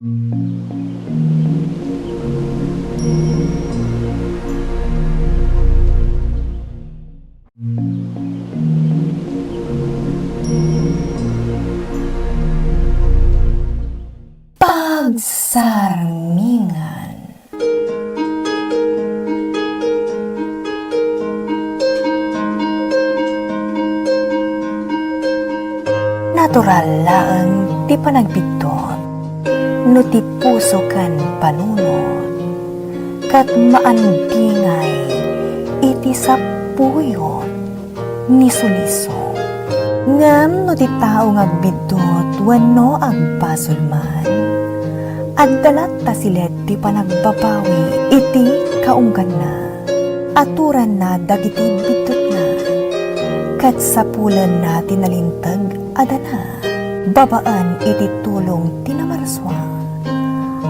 Pagsarmingan. Natural laeng ti panagbitot, no ti puso kan panunod, kat maandingay iti sapuyot ni suliso. Ngam no ti tao ngagbitot wenno agpasulman, agdalat ta silet ti panagbabawi iti kaunggan na, aturan na dagiti bitot na, kat sapulan na tinalintag adana, babaan iti tulong tinamarswa,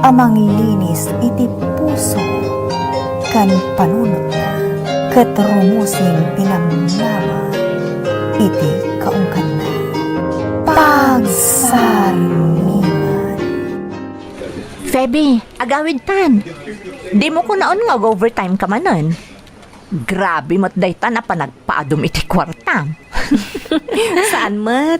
amang linis iti puso kan panunod na, kat rumusing pinamnama iti kaungkan na. Pagsarmingan. Feby, agawid tan. Di mo ko naon nga overtime ka manon. Grabe mo't dayta na pa nagpaadom iti kwartang. Saan mat?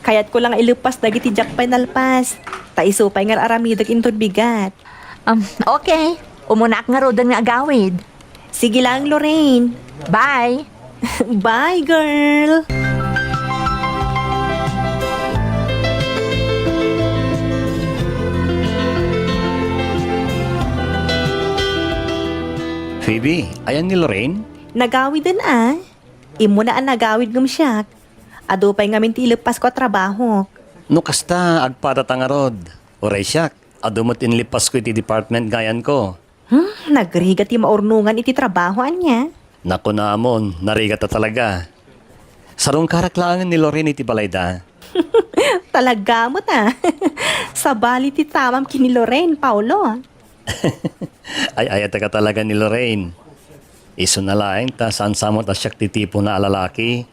Kayat ko lang ilupas dagiti jakpay nalpas. Taisupay nga aramidag intod bigat. Okay. Umunak nga rodan nga agawid. Sige lang, Lorraine. Bye. Bye, girl. Phoebe, ayan ni Lorraine? Nagawid din Imo na ang nagawid ngam siyak. Ado pa'y ngamin ti ilupas ko trabaho. No kasta, agpadatangarod. Oray siyak, ado mo't inlipas ko iti department gayan ko. Nagrigat ti maurnungan iti trabahoan niya. Naku na amon, narigat ta talaga. Sarong karaklangan ni Lorraine iti balayda. Talaga mo Sa bali ti tamam kini Lorraine, Paulo. Ay ayata ka talaga ni Lorraine. Iso na laeng ta saan samot asyak ti tipo na alalaki.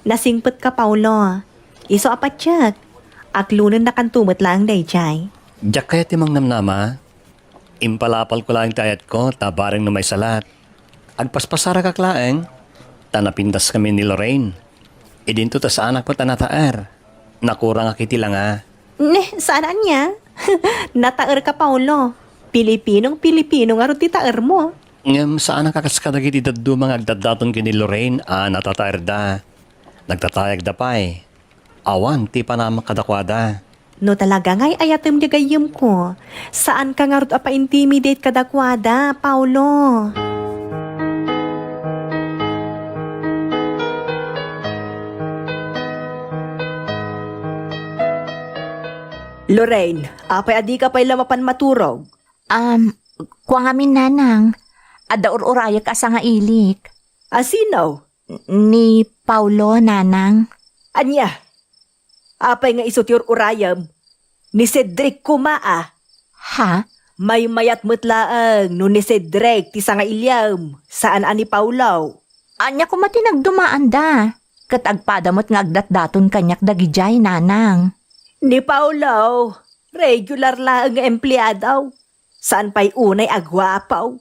Nasingpet ka, Paulo. Iso apat siyak. Aklunan na kantumot lang dayjay. Diyak kaya timang namnama. Impalapal ko lang tayat ko, tabareng na may salat. Agpaspasara ka klaeng. Tanapindas kami ni Lorraine. Idinto ta sa anak mo tanataar. Nakurang akiti lang Saan niya? Nataer ka, Paulo. Pilipinong-Pilipino nga ro ti taer mo. Ngam saan ang kakaskadag iti daddo mga agdadaton kini Lorraine natataer da. Nagtatayag da pa'y. Awan ti panamang kadakwada. No talaga nga'y ayatem di gayem ko. Saan ka nga ro pa-intimidate kadakwada, Paulo? Lorraine, apay adi ka pa'y lamapan maturog. Kuwang amin nanang. Ada uraya ka sa nga ilik. Asinaw? Ni Paulo, nanang. Anya? Apay nga isot your urayam. Ni Cedric kumaa. Ha? May mayat mutlaang no ni Cedric ti nga ilyam. Saan ani Paulo? Anya ko matinagdumaan da. Katagpadamot nga agdat-daton kanyak dagijay, nanang. Ni Paulo, regular lang nga empleyadaw. Saan pa'y unay agwapaw?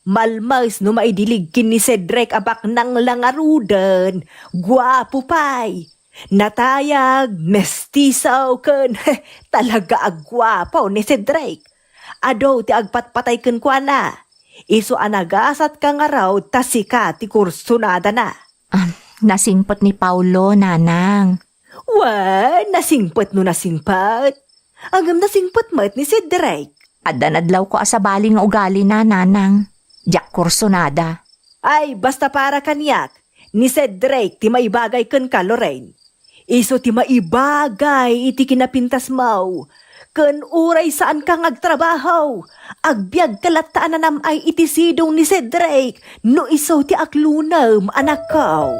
Malmas no maidilig kin ni Cedric abak nang langarudan. Gwapo pa'y. Natayag, mestisaw ken. Talaga agwapaw ni Cedric. Ado ti agpatpatay ken kwa na. Iso anagasat ka nga raw tasika ti kursunada na. Nasingpot ni Paulo, nanang. Nasingpot no nasingpot. Agam nasingpot mat ni Cedric. Adanadlaw ko asabali nga ugali na, nanang. Diyak kursonada. Ay, basta para kanyak. Ni Cedric, ti maibagay ken ka, Lorraine. Iso ti maibagay iti kinapintas mau. Ken uray saan kang agtrabaho. Agbyag kalataan na namay iti sidong ni Cedric. No iso ti aklunam, anak ko.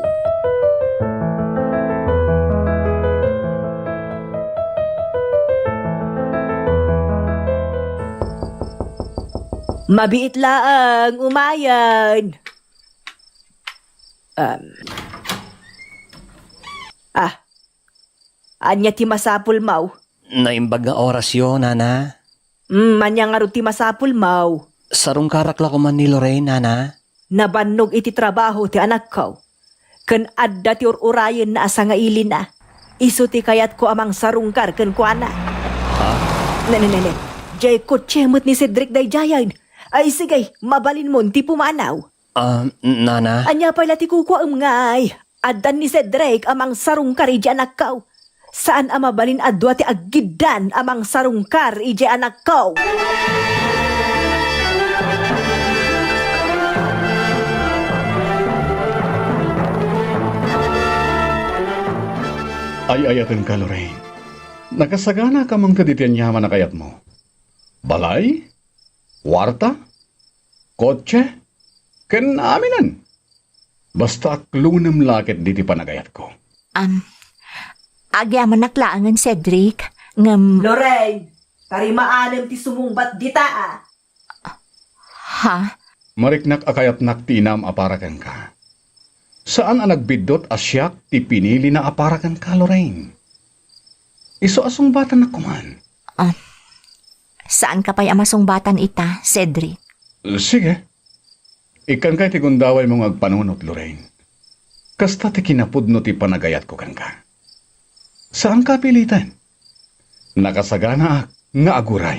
Mabiit laang, umayan. Anya ti masapul mau. Naimbag nga oras yun, nana. Manya nga rin ti masapul mau. Sarong karakla ko man ni Lorraine, nana. Nabannog iti trabaho ti anak ko. Ken adda ti urayen na asa nga ili na. Isu ti kayat ko amang sarungkar ken kuana. Ha? Nene. Jay ko tiyemot ni Cedric day jayan. Ay sige, mabalin mo ti pumanaw. Nana? Anya pala ti kukuam ngay. Addan ni Cedric amang sarungkar iji anak ko. Saan amabalin adwa ti aggidan amang sarungkar iji anak ko? Ay ayatan ka, Lorraine. Nakasagana ka mang kaditian yaman na kayat mo. Balay? Warta? Kotse? Ken aminan? Basta aklunam lakit diti panagayat ko. Agyaman naklaangan, Cedric. Ngam... Lorraine, tarimaanem ti sumungbat dita. Ha? Mariknak akayatnak ti inam aparakan ka. Saan ang nagbidot asyak ti pinili na aparakan ka, Lorraine? Iso asong bata na kuman. Saan ka pa'y amasong batan ita, Cedric? Sige. Ikan kay ti gundaway mong agpanunot, Lorraine. Kasta ti kinapudno ti panagayat ko kan ka. Saan ka pilitan? Nakasagana nga aguray.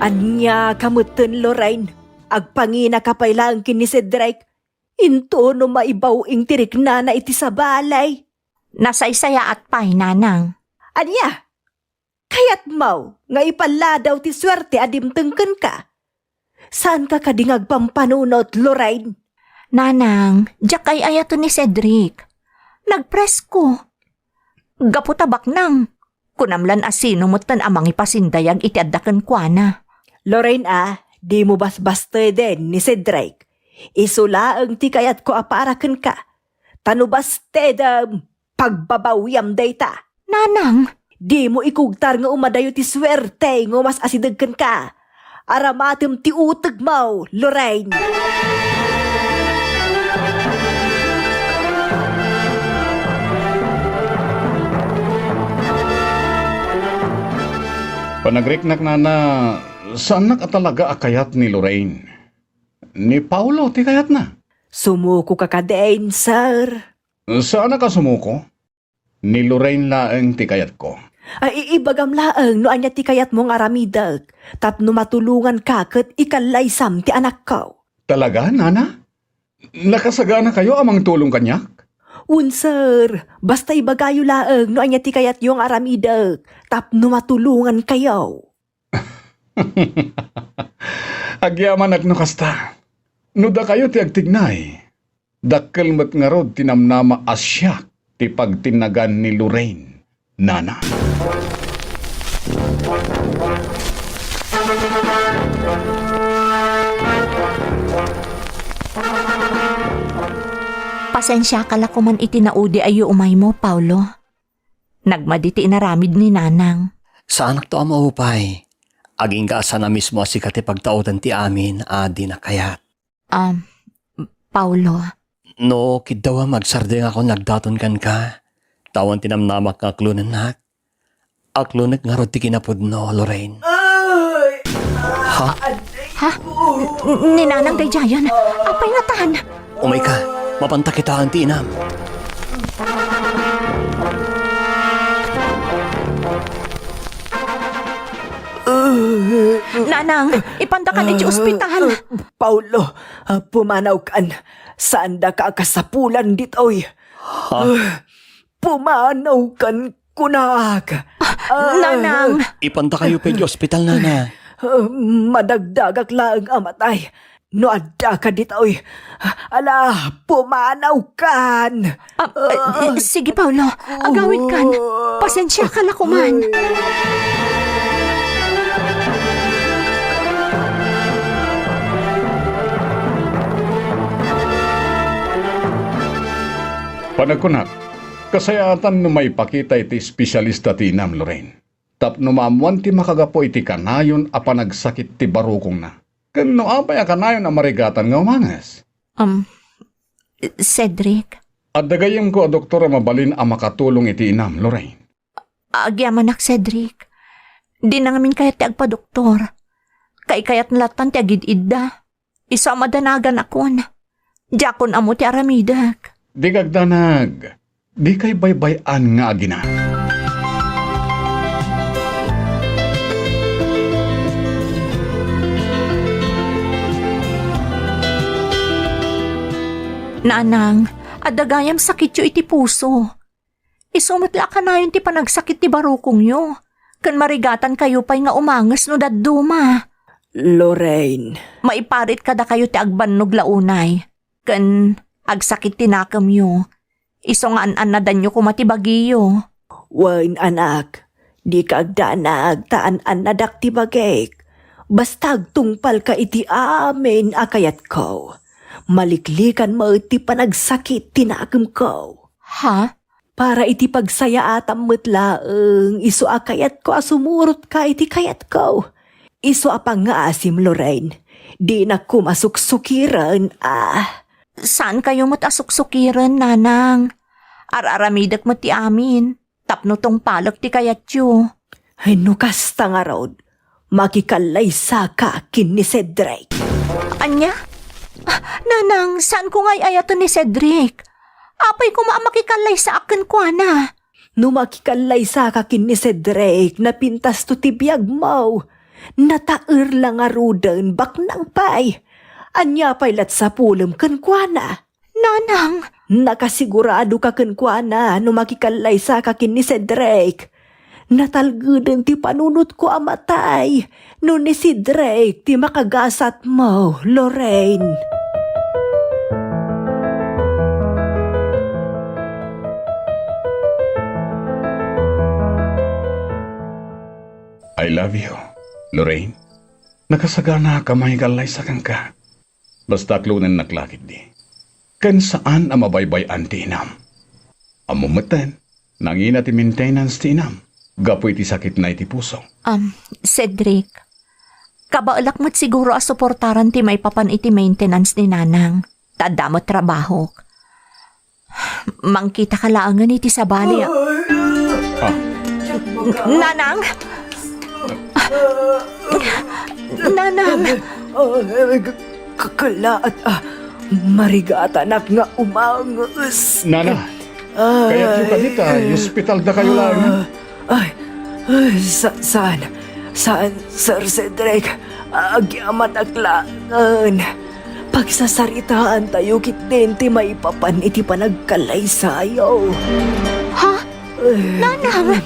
Anya kamuten, Lorraine. Agpangina ka pa'y lang kin ni Cedric. Into no maibaw ing tirikna na iti sa balay. Nasaysaya at pa'y, nanang. Anya? Kayat mau, nga ipala daw ti swerte adimtengken ka. Saan ka kadingag pampanunot, Lorraine? Nanang, diyak ay ayato ni Cedric. Nagpress ko. Gaputabak nang. Kunamlan asino mo't amang ipasindayag iti addaken kwa na. Lorraine di mo basbaste din ni Cedric. Isulaang ti kayat ko aparaken ka. Tanubaste pagbabawiyam dayta. Nanang, Di mo ikugtar nga umadayo ti swerte nga mas asidagkan ka. Aramatem ti utag mo, Lorraine. Panagriknak na saan nakatalaga akayat ni Lorraine? Ni Paulo ti kayat na. Sumuko ka kadain, sir. Saan ka sumuko? Ni Lorraine laeng ti kayat ko. Ay ibagam laeng no anya ti kayat mong aramidag. Tapno matulungan ka ket ikalaysam ti anak ko. Talaga, nana? Nakasagana kayo amang tulong kanyak? Sir, basta ibagayo laeng no anya ti kayat yung aramidag. Tapno matulungan kayo. Agyaman ak no kasta. Nuda kayo ti agtignay. Dakkel met nga rod tinamnama asyak ti pagtinagan ni Lorraine, nana. pasensya ka la kuman iti naudi ayo umay mo, Paulo. Nagmaditi inaramid ni nanang. Sa anak to amaupay. Aging kaasa na mismo si kati pagtautan ti amin, adi na kayat. Paulo, No, kidawa magsardeng ako nagdaton kan ka. Tawan tinamnamak nga aklunan nak. Aklunak nga rod ti kinapudno, Lorraine. Ha? ha? Ninanang dayjayan, apay natan. Umay ka, mapanta kita ang tinam. Nanang, ipantakan iti ospital. Paulo, pumanaw kan. Saan da ka kasapulan ditoy? Pumanaw kan kunag. Nanang, Ipanta kayo pa ospital, nana. Madagdagak laang amatay. No adda ka ditoy. Ala, pumanaw kan. sige Paulo, agawid kan. Pasensya ka la kuman. Panagkunak, kasayatan no may pakita iti espesyalista ti inam, Lorraine. Tapno maamuan ti makagapo iti kanayon a panagsakit ti barukong na. Kano apay a kanayon a marigatan nga umangas? Cedric, At dagayam ko a doktor a mabalin a makatulong iti inam, Lorraine. agyaman Cedric. Di na ngamin kayat ti agpa-doktor. Kayat nalatan ti agid-idda. Isa madanagan akon. Jakon amo ti aramidak. Di kagdanag, di kay baybayan nga agina. Nanang, adagayam sakit yu iti puso. Isumatla ka na yun ti panagsakit ti barukong yu. Kan marigatan kayo pa'y nga umangas no dadduma. Lorraine, Maiparit kada kayo ti agbannog launay. Kan agsakit tinakam yu. Iso nga an-anadan yu kumatibagiyo. wain anak, di ka agdanag taan-an nadak ti bagek. Basta agtungpal ka iti amin akayat ko. Maliklikan mo iti panagsakit tinakam ko. Ha? Para iti pagsaya atam metlaeng, iso akayat ko asumurot ka iti kayat ko. Iso apang nga asim, Lorraine. Di na kumasuksukiran, Saan kayo matasuksukiran, nanang? Araramidak mo ti amin. Tapno tong palak ti kayat yu. Ay nukas nga rod. Makikalay sa kakin ni Cedric. Anya? Nanang, saan ko nga'y ayato ni Cedric? Apay ko maamakikalay sa akin ko, ana. Numakikalay sa kakin ni Cedric na pintas to tibiyag mo. Nataer lang nga rudan baknang pay. Anya pay lat sa pulem kan kuana. Nanang, Nakasigurado ka kan kuana numakikalay sa kakin ni Cedric. Natalguden ti panunot ko amatay. No ni Cedric ti makagasat mo, Lorraine. I love you, Lorraine. Nakasagana ka mahigalay sa ka. Basta klunan naklakit di. Kan saan ang mabaybayan ti inam? Amumatan, nangina ti maintenance ti inam. Gapoy ti sakit na iti puso. Cedric, kabaalak mo't siguro asuportaran ti may papan iti maintenance ni nanang. Tanda mo trabaho. Mangkita ka laangan iti sabali. Nanang! Nanang! Kakalaat marigatan ak nga umangas. Nana, kaya yung kanita, hospital da kayo lang. Saan, Sir Cedric? Agyaman aklangan. Pagsasaritaan tayo kit din ti may papan iti panagkalay sayo. Ha? Nanang!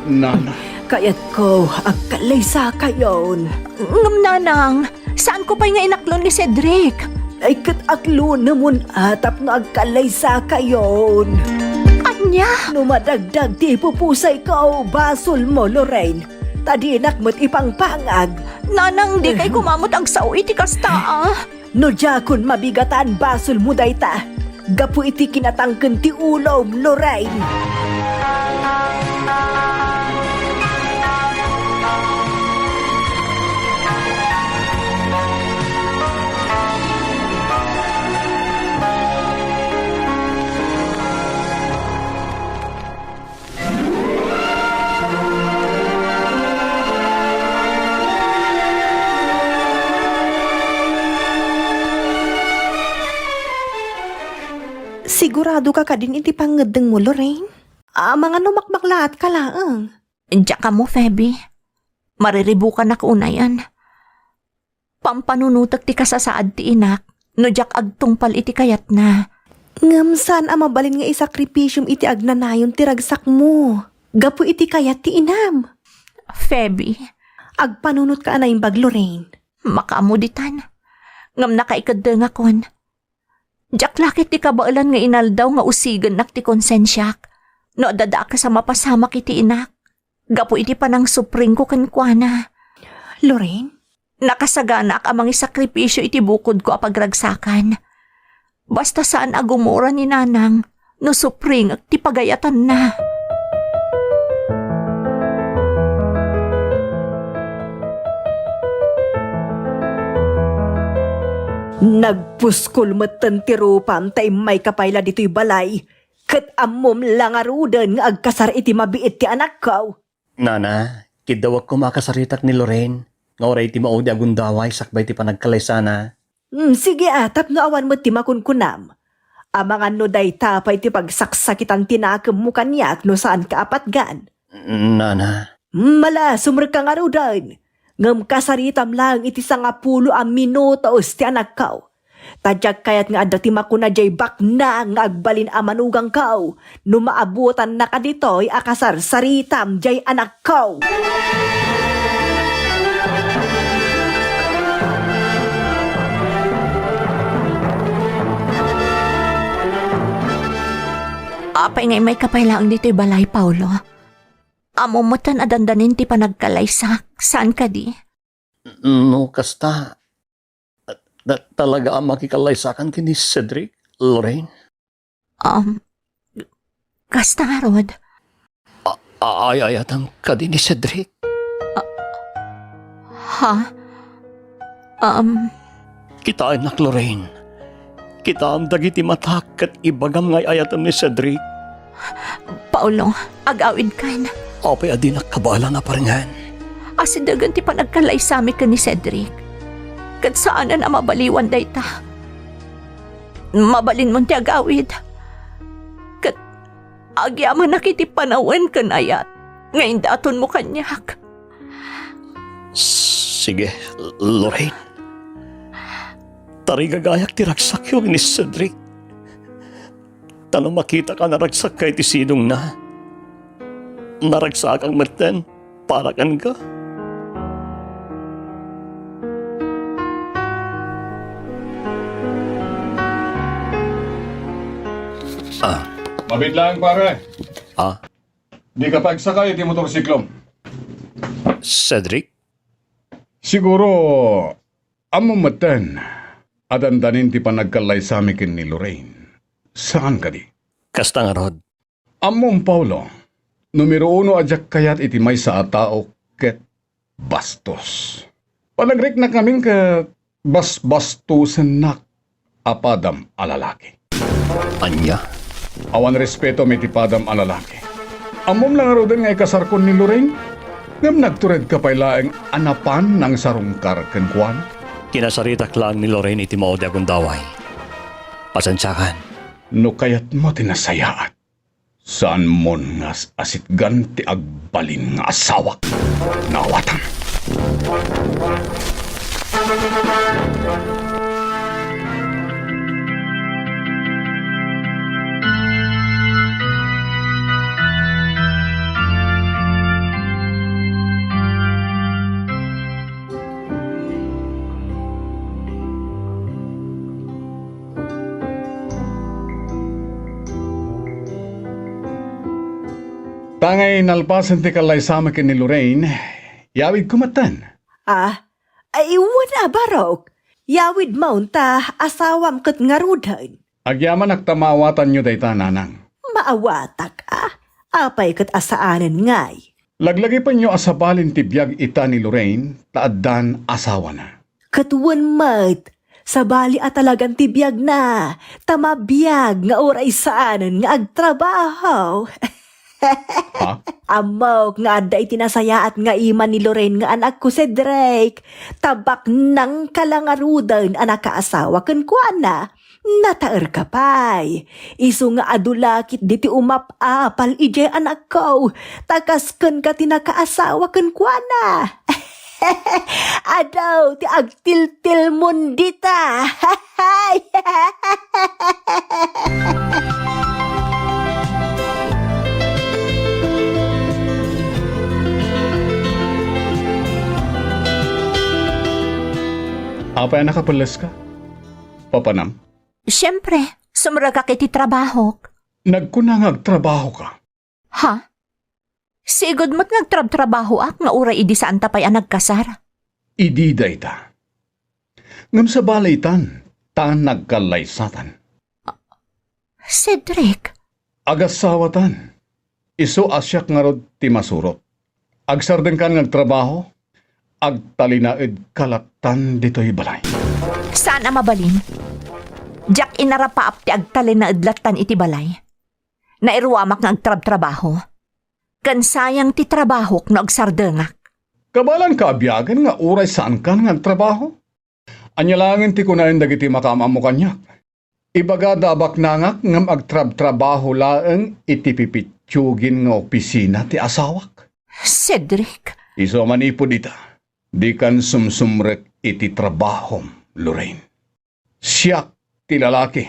Nana, Kayat ko, agkalay sa kayon. Ngam nanang, saan ko pa'y nga inaklon ni Cedric? Ay kat aklo namun atap nga agkalay sa kayon. Anya? Numadagdag ti pupusay ka basol mo, Lorraine. Tadinak mo't ipangpangag. Nanang, di kay kumamot ang sao iti kasta No jakon mabigatan basol mo dayta. Gapu iti kinatangken ti ulom, Lorraine. Sigurado ka din iti pangedeng mo, Lorraine? Mga numakmaklaat ka laang. Diyan ka mo, Feby. Mariribukan ako unayan. Pampanunutak ti kasasaad ti inak, no jak agtungpal iti kayat na. Ngam saan mabalin nga isakripisyum iti agnanayon ti ragsak mo. Gapu iti kayat ti inam. Feby, Agpanunot ka na imbag, Lorraine. makaamuditan. Ngam nakaikadeng akon. Jak lakit ti kabailan nga inaldaw nga usigan nak ti konsensyak. No dada ka sa mapasamak iti inak. Gapu iti panang supring ko kankwana. Lorraine? Nakasaganak amang isakripisyo iti bukod ko apagragsakan. Basta saan agumura ni nanang, no supring ti pagayatan na. Nagpuskol matan ti rupam tay may kapayla dito'y balay. Kat amom lang arudan nga agkasar iti mabiit ti anak ko. Nana, kidawag ko makasaritak ni Lorraine. Nga oray ti maudi agundaway sakbay ti panagkalaysana. Sige atap no awan mo ti makunkunam. Amang ano day tapay ti pagsaksakitan tinakam mo kanyak no saan ka apatgan. Nana, Mala, sumrkang arudan. Ngam kasaritam lang iti 10 minutos ti anak ko. Tadyak kayat nga adda ti makuna jay bakna nga agbalin a manugang ko. No maabutan na ka dito'y akasar saritam jay anak ko. Apay ngay may kapailaang dito'y balay, Paulo. Amo mo tan adandanin ti panagkalaysak. Saan ka di? no kasta. Talaga ang makikalaysakan kini Cedric, Lorraine? Kasta nga, Rod. Ayayatan ka din ni Cedric. Ha? Kita anak Lorraine. Kita ang dagiti matak at ibagam ngay ayatan ni Cedric. Paulo, agawid ka na. Apay adinak kabala na paringan. Asidagan ti panagkalaysami ka ni Cedric. Kat saanan na mabaliwan day ta. Mabalin mo ti agawid. Kat agyaman na kiti panawan ka na yat. Ngayon daton mo kanyak. Sige, Lorraine. Tarigagayak ti ragsak yung ni Cedric. Tanong makita ka na ragsak kay ti sinong na. Naragsak ang maten, para kan ka. Mabit lang, pare. Ah, Di ka pagsakay iti motorsiklom. Cedric? Siguro, amo matan, adandanin ti panagkalaysami kin ni Lorraine. Saan ka di? Kasta nga Rod. Among Paulo, numero 1 adyak kayat iti may sa atao ket bastos. Panagrek na kaming ka basbastusen nak apadam alalaki. Anya? Awan respeto may tipadam alalaki. Amom lang arudan nga ikasarkon ni Lorraine. Ngam nagtured ka pailaeng anapan ng sarungkar ken Juan. Kinasaritak lang ni Lorraine iti maudi agundaway. Pasensyakan. No kayat mo tinasayaat. Saan mo ngas asit ganti agbalin nga asawak. Nawatan. Tangay nalpasan ti kalaysama ken ni Lorraine, yawid kumatan. Ay wala barok. Yawid maunta asawam ket ngarudan. Agyaman agtamawatan nyo dayta nanang. Maawatak apay ket asaanen ngay. Laglagi pa nyo asabalin ti biyag ita ni Lorraine, taaddan asawa na. Katuan mat, sabali talagang tibiyag na, tamabiyag nga oray saanen nga agtrabaho. Ha? Amok nga adda itinasaya at nga iman ni Lorraine nga anak ko si Drake. Tabak nang kalangarudan anak kaasawa ken kuana. Nataer ka pay. Isu nga adulakit diti umapapal ije anak ko. Takas ken ka tinakaasawa ken kuana. Adaw ti agtiltil mundita. Apay nakapalas ka? Papanam? Siyempre, sumra ka kiti trabaho. Nagkunangag trabaho ka. Ha? Sigod mo't nagtrabaho ak nga ura idi saan tapay ang nagkasar. Idi dayta. Ngam sa balaytan, taan nagkalaysatan. Cedric, Agasawatan. Isu asyak nga rod ti masurot. Agsarden kan ngagtrabaho, agtalinaed kalatan dito'y balay. Saan ang mabalin? Jack inarapaap ti agtalin na adlatan iti balay. Nairuamak nga agtrab-trabaho. Kan sayang ti trabahok no agsardengak. Kabalan ka abyagan nga uray saan ka nga trabaho? Anyalangin ti kunain dagiti makamam mo kanyak. Ibaga dabak nangak ngam agtrab-trabaho laeng iti pipitsugin nga opisina ti asawak. Cedric, Iso manipod ita. Di kan sumsumrek iti trabahom, Lorraine. Siyak ti lalaki.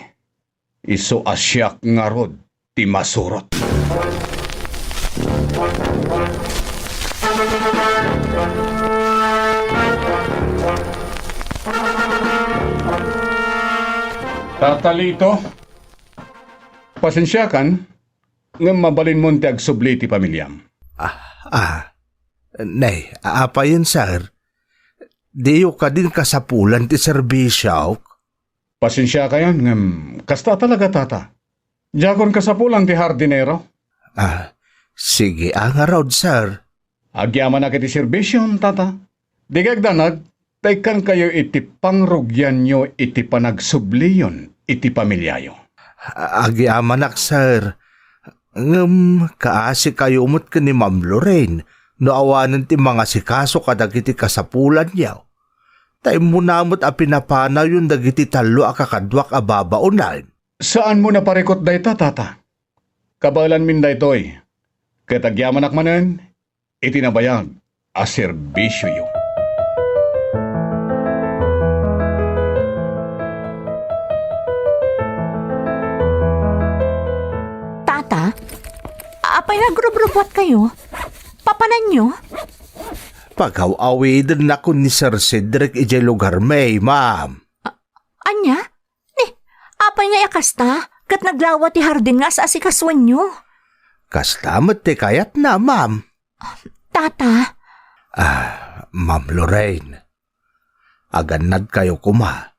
Iso asyak nga rod ti masurot. Tatalito, pasensyakan nga mabalin mo ti agsubli ti pamilyam. Nay, apa yun, sir? Diyo ka din kasapulan ti serbisyo. Pasensya ka yan, ngam, kasta talaga tata. Diyagon kasapulang ti hardinero. Sige, ang araw, sir. Agyaman na kiti serbisyon, tata. Di kagdanag, taykan kayo iti pangrugyan nyo iti panagsubliyon iti pamilyayo. Agyamanak, sir. Kaasi kayo umot ka ni Ma'am Lorraine, no awanan ti mga sikaso kadagiti kasapulan niyaw. Tay mo namot a pinapanaw yung dagiti talo a kakadwak a babaunan. Saan mo naparikot dayta, tata? Kabalan min daytoy. Katagyaman akmanen, itinabayag a serbisyo yo. tata, apay nagrubrubwat kayo? Papanan nyo? Pagaw-awidan na ko ni Sir Cedric ijay lugar may, ma'am. Anya? Apay nga yakasta, kat naglawa ti hardin nga sa asikaswan nyo. Kastamat ti kayat na, ma'am. Tata, Ma'am Lorraine, aganad kayo kuma.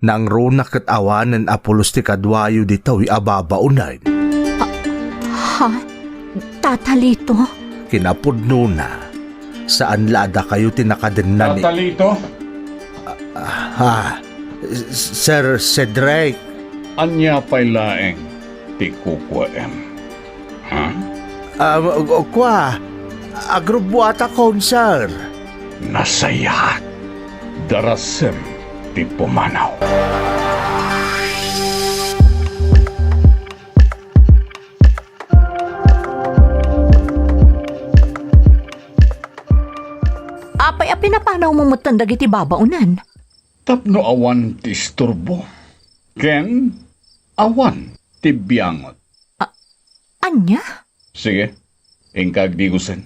Nang runak at awanan apulos ti kadwayo ditaw ababaunan. ha? Tata Lito? Kinapudno na. Saan lada kayo tinakadenan ni... Tatalito, Sir Cedric. anya pa'y laeng ti kukwem. Ha? Kwa, agrubuata kon, sir. Nasayat. Darasem ti pumanaw. Apay a pinapanaw mo mutandag iti babaunan. Tapno awan ti isturbo. Ken, awan ti biyangot. Anya? Sige, ingkag digusen.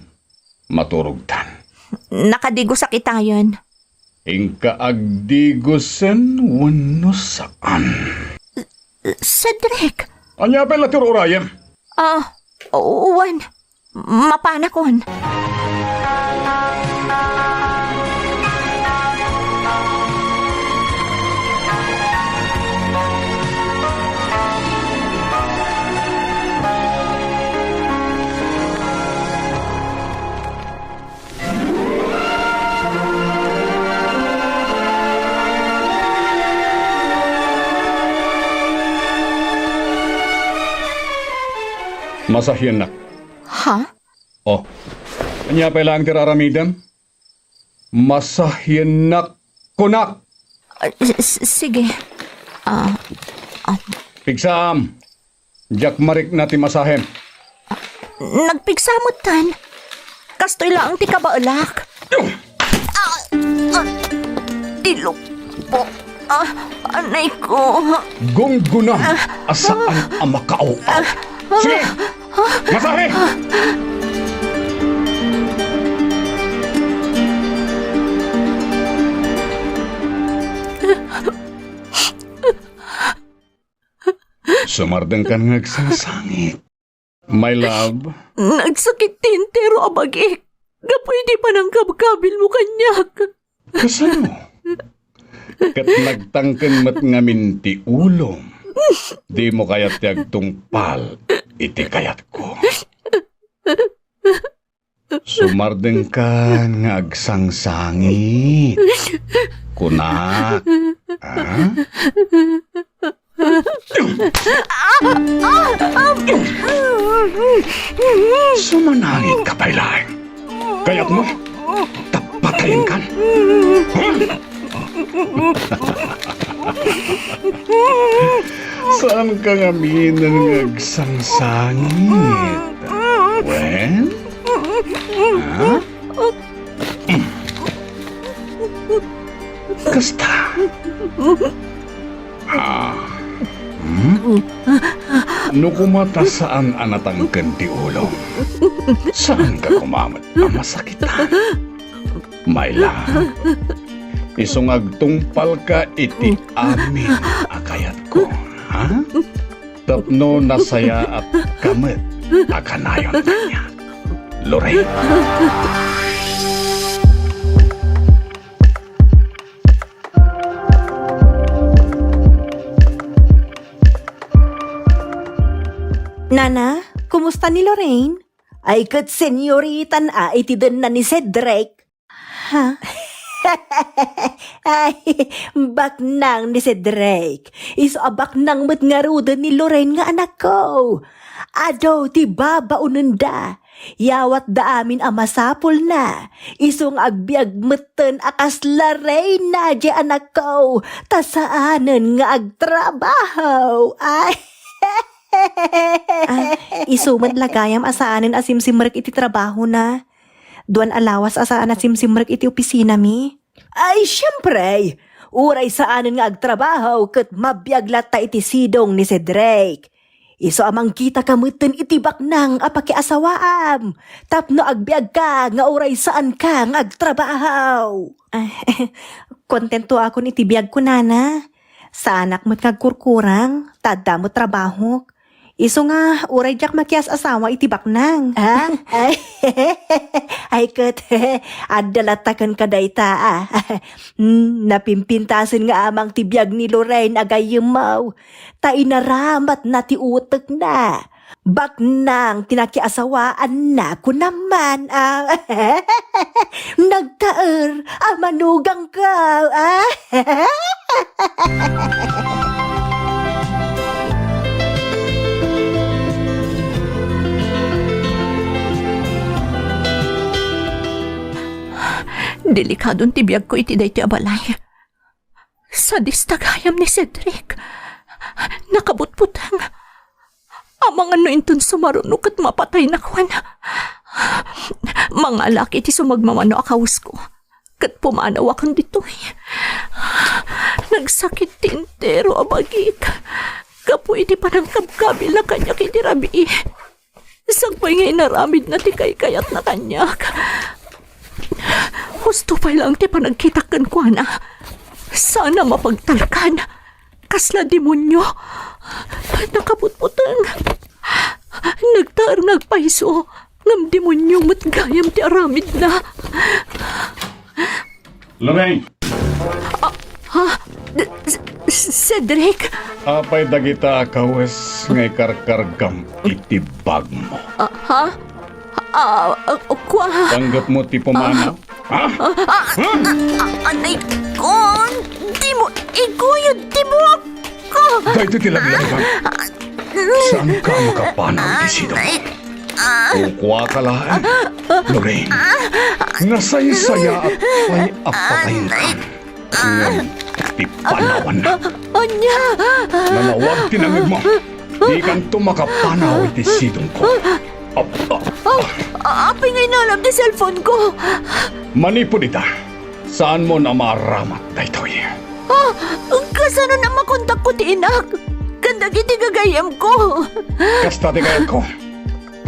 Maturugtan. Nakadigo sa kitayan. Ingkaag digusen wano saan. Cedric! Anya pala ti urayem. Uwan. Mapanakon. Masahyan nak. Ha? Oh, anya pala ang tiraramidan? Masahyan nak kunak. Sige. Pigsam. Jack marik na ti masahem. Nagpigsamot tan. Kastoy lang ti kabaalak. Ilok po. Anay ko. Gunggunam asaan ang makauaw. Sige! Masahe! Sumardeng ka ngagsangsangit. My love, Nagsakit tintero abagik. Gapoy di pa ng kabkabil mo kanyak. kasano? Kat nagtangken mat ngamin ti ulom. Di mo kayat tiag tungpal, iti kayat ko. Sumardeng ka ngagsangsangit. Kunak, Sumanangit ka pa lang. Kaya't mo, tapatayin kan. Saan ka nga minangagsang-sangit? Wen? Ha? Kasta? No kumata saan anatang kanti ulo? Saan ka kumamat ang masakitan? May lang. Isong agtungpal ka iti amin akayat ko. Ha? Tapno nasaya at kamit akanayon kanya. Lorraine. Nana, kumusta ni Lorraine? Ay kat senyoritan iti din na ni Cedric. Ha? Ay, baknang ni Cedric. Iso baknang mat nga ruda ni Lorraine nga anak ko. Adaw ti babaunanda. Yawat da amin ang masapol na. Isong agbiag meten akas Lorraine na di anak ko. Tasaanan nga agtrabaho. Ay, isuman lagayam asaanin asimsimrek iti trabaho na. Duan alawas asaan asimsimrek iti opisina mi. Ay, syempre. Uray saanin nga agtrabaho kat mabiyaglat ta iti sidong ni Cedric. Iso amang kita kamutin iti baknang apakiasawaam. Tapno agbiag ka nga uray saan ka nga agtrabaho. Kontento ako iti biyag ko, Nana. Sa anak mo't kagkurkurang, tada mo trabaho. Iso nga, uray jak makias asawa iti baknang. Ay kat, adalatakan ka dayta. Napimpintasin nga amang tibiyag ni Lorraine agayemaw. Ta inaramat na ti utek na. Baknang tinakiasawaan na ko naman. Nagtaer, manugang ka. Delikadong tibiyag ko iti dayti abalay. Sa distagayam ni Cedric, nakabutbutang. Amang ano inton sumarunok at mapatay na kwan. Mga laki ti sumagmamano akawus ko. Kat pumanaw akong dito'y. Nagsakit tintero abagik. Kapo iti panang kabkabil na kanya kiti rabi. Sagpay ngay naramid na ti kayat na kanyak. Gusto pa lang ti panagkitakan ko na. Sana mapagtalkan. Kasla demonyo. Nakaputputang. Nagtaar nagpaiso. Ngam demonyo matgayam ti aramid na. Lorraine! Cedric? Apay dagita akawes ngay karkargam iti bag mo. Kwa? Tanggap mo ti pumanaw? Ha? Anay kon! Di mo iguyod, di mo ako! Dahil iti tilaglagan. Saan ka makapanaw iti sidong? Kukuha ka lahat, Lorraine. Nasaysaya at may apatayin ka. Ngayon, ipanawan na. Anya! Nanawag tinangag mo. Di kan tumakapanaw iti sidong ko. Apay ngay nalam di cellphone ko. Manipod ita. Saan mo na maramat daytoy? Kasano na makontak ko ti inak? Kandag iti gagayam ko. Kasta ti kayat ko.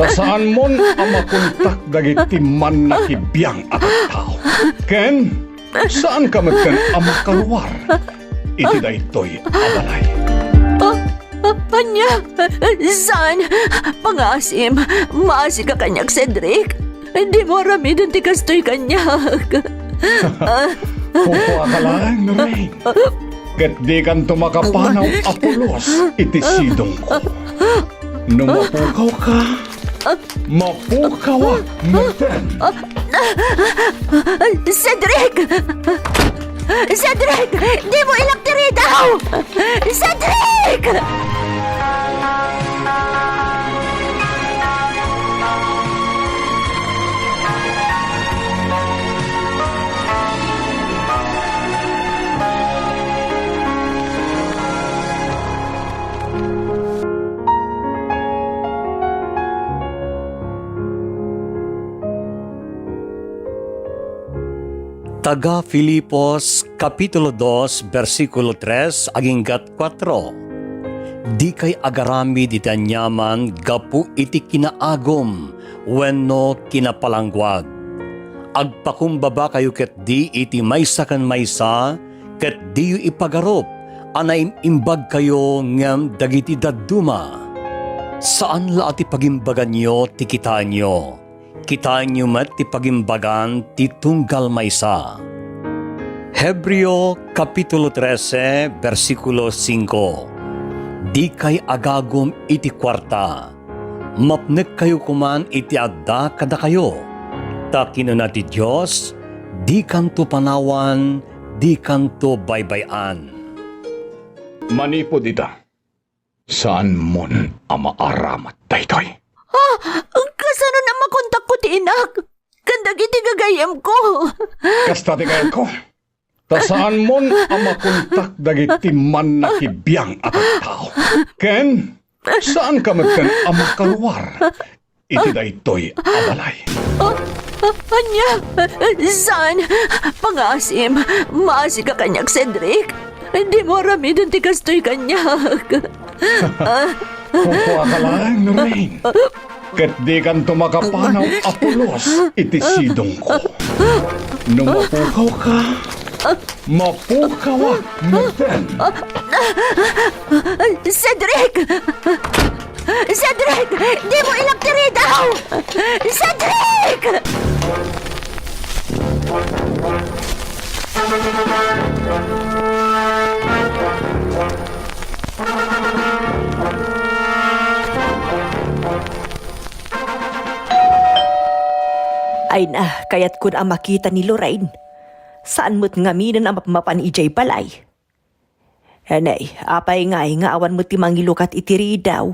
Ta saan mo na makontak dagiti man na kibiyang at tao? Ken, saan ka magkan amakaluar? Iti daytoy abalay. Anya? Saan? Pangasim. Maasi ka kanyak, Cedric. Di mo ramidon ti kastoy kanyak. Kukuha ka lang, Lorraine. Kat di kan tumakapanaw apulos iti sidong ko. No mapukaw ka, mapukaw mo din. Cedric! Cedric! Di mo ilaktiri daw! Cedric! Taga Filipos, Kapitulo 2, versikulo 3, aginggat 4. Di kay agarami di tanyaman, gapu iti kinaagom, wenno kinapalangwag. Agpakumbaba kayo ket di iti maysa kan maysa, ket di yu ipagarop, anay imbag kayo ngem dagiti dadduma. Saan la ati pagimbagan nyo, ti kitaan nyo? Kitaan nyo mat ti pagimbagan ti tunggal maysa. Hebreo Kapitulo 13, versikulo 5. Di kay agagom iti kwarta, mapnek kayo kuman iti adda kada kayo. Ta kinuna ti Diyos, di kanto panawan, di kanto baybayan. Manipod ita. Saan mon ang maaramat daytoy? Kasano na makontak ko ti inak? Kandag iti gagayam ko. Kasta ti kayo ko. Ta saan mon ang makontak dagiti man nakibiyang at tao? Ken, saan ka magkan ang makaluwar? Iti daytoy abalay. Anya, saan? Pangasim, maasi ka kanyak, Cedric. Di mo ramidon ti kastoy kanyak. Kukuha ka lang, Lorraine. Ket di kan tumakapanaw apulos iti sidong ko. No mapukaw ka, mapukaw mo din. Cedric! Cedric! Di mo ilaktiri daw! Cedric! Ay na, kaya't kun ang makita ni Lorraine. Saan mo't ngaminan ang mapan ijay balay? Hanay, apay nga awan mo't ti mangilukat itiri daw.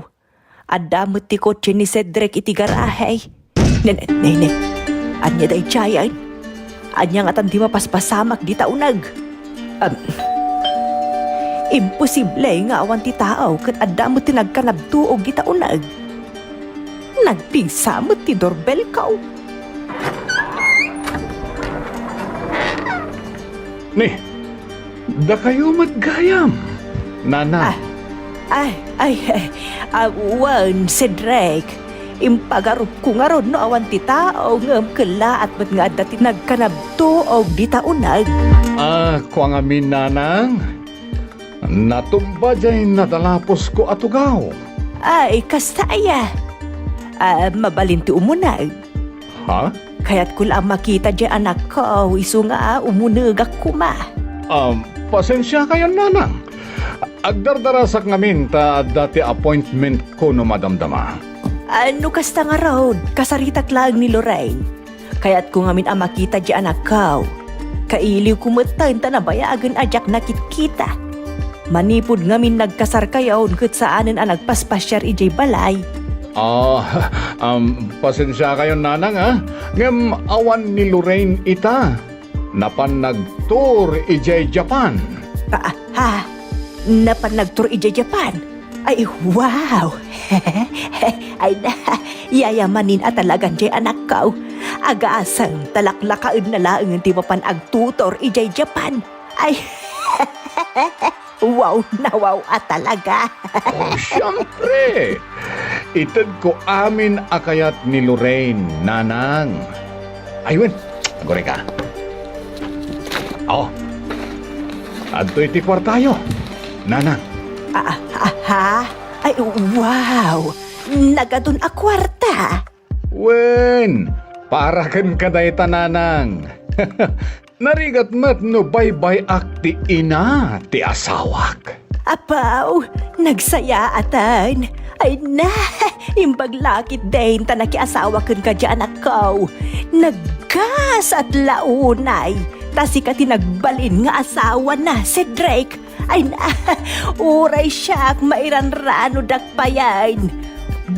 Adda mo't ti kotse ni Cedric iti garahe. Nen, anya day jayan. Anya nga tan di mapaspasamak di taunag. Imposible nga awan ti tao kat adda mo't ti nagkanabtuog di taunag. Nagpisa mo't ti doorbell kaw. Ni, da kayo matgayam. Nana, Wan, Cedric. Impagarup ko nga ron no awan ti tao ngam kala at mat nga dati nagkanabto og di taunag. kuang amin nanang. Natumba jay natalapos ko atugaw. Ay, kastaya. Mabalin ti umunag. Ha? Kaya't kula makita dyan anak ko, iso nga umunag ako ma. Pasensya kayo nanang. Agdardarasak ngamin ta dati appointment ko no madamdama. Ano kasta nga raw, kasaritak lang ni Lorraine. Kaya't kung amin ang makita dyan anak ko, kailiw kumatan ta na bayagan ajak nakit-kita. Manipod ngamin nagkasar kayo kat saanan ang nagpaspasyar ijay balay. Pasensya kayo nanang ha. Ngem awan ni Lorraine ita. Napan nag-tour ijay Japan. Napan nag-tour ijay Japan? Ay, wow! Ay na, yayamanin at talagang jay anak ko. Agaasang talaklakain na laang di mapan ag-tutor ijay Japan. Ay, wow na wow at talaga. Siyempre! Itad ko amin akayat ni Lorraine, nanang. Ayun, agore ka. Adto iti kwartayo, nanang. Ay, wow! Nagadun a kwarta. Wen, para kan kaday tananang. Narigat mat no baybay akti ina ti asawak. Apaw, nagsaya atan. Ay na, imbaglakit din tanaki asawa kun ka dyan ako. Naggas at launay. si katinagbalin nga asawa na si Drake. Ay na, uray siya mairanrano dakpayan.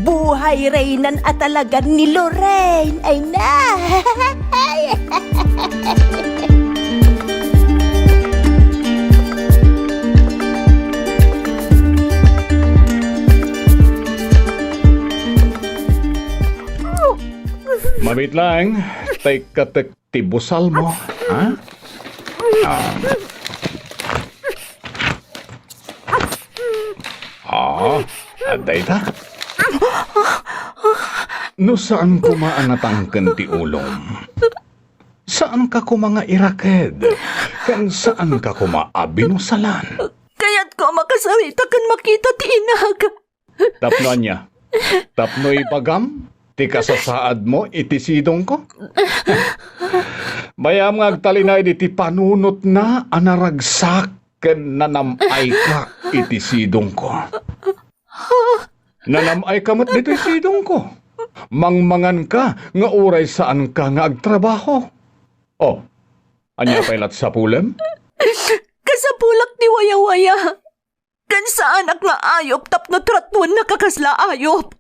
Buhay reynan at talagan ni Lorraine. Ay na. Mabit lang, tay katek tibusal mo. Ha? Aday ta? No saan ko maanatangkan ti ulom? Saan ka ko mga iraked? Kan saan ka ko maabinusalan? Kaya't ko makasarita kan makita ti inag. Tapnoan niya. Tapno ipagam? Ti kasasaad mo itisidong ko? Bayam nga agtalinay di ti panunot na anaragsak ken nanamay ka itisidong ko. Nanamay ka mat dito isidong ko. Mangmangan ka nga uray saan ka nga agtrabaho. Oh, anya pailat sa pulem? Kasapulak ni waya-waya. Kan sa anak nga ayop tapno tratuan na kakasla ayop.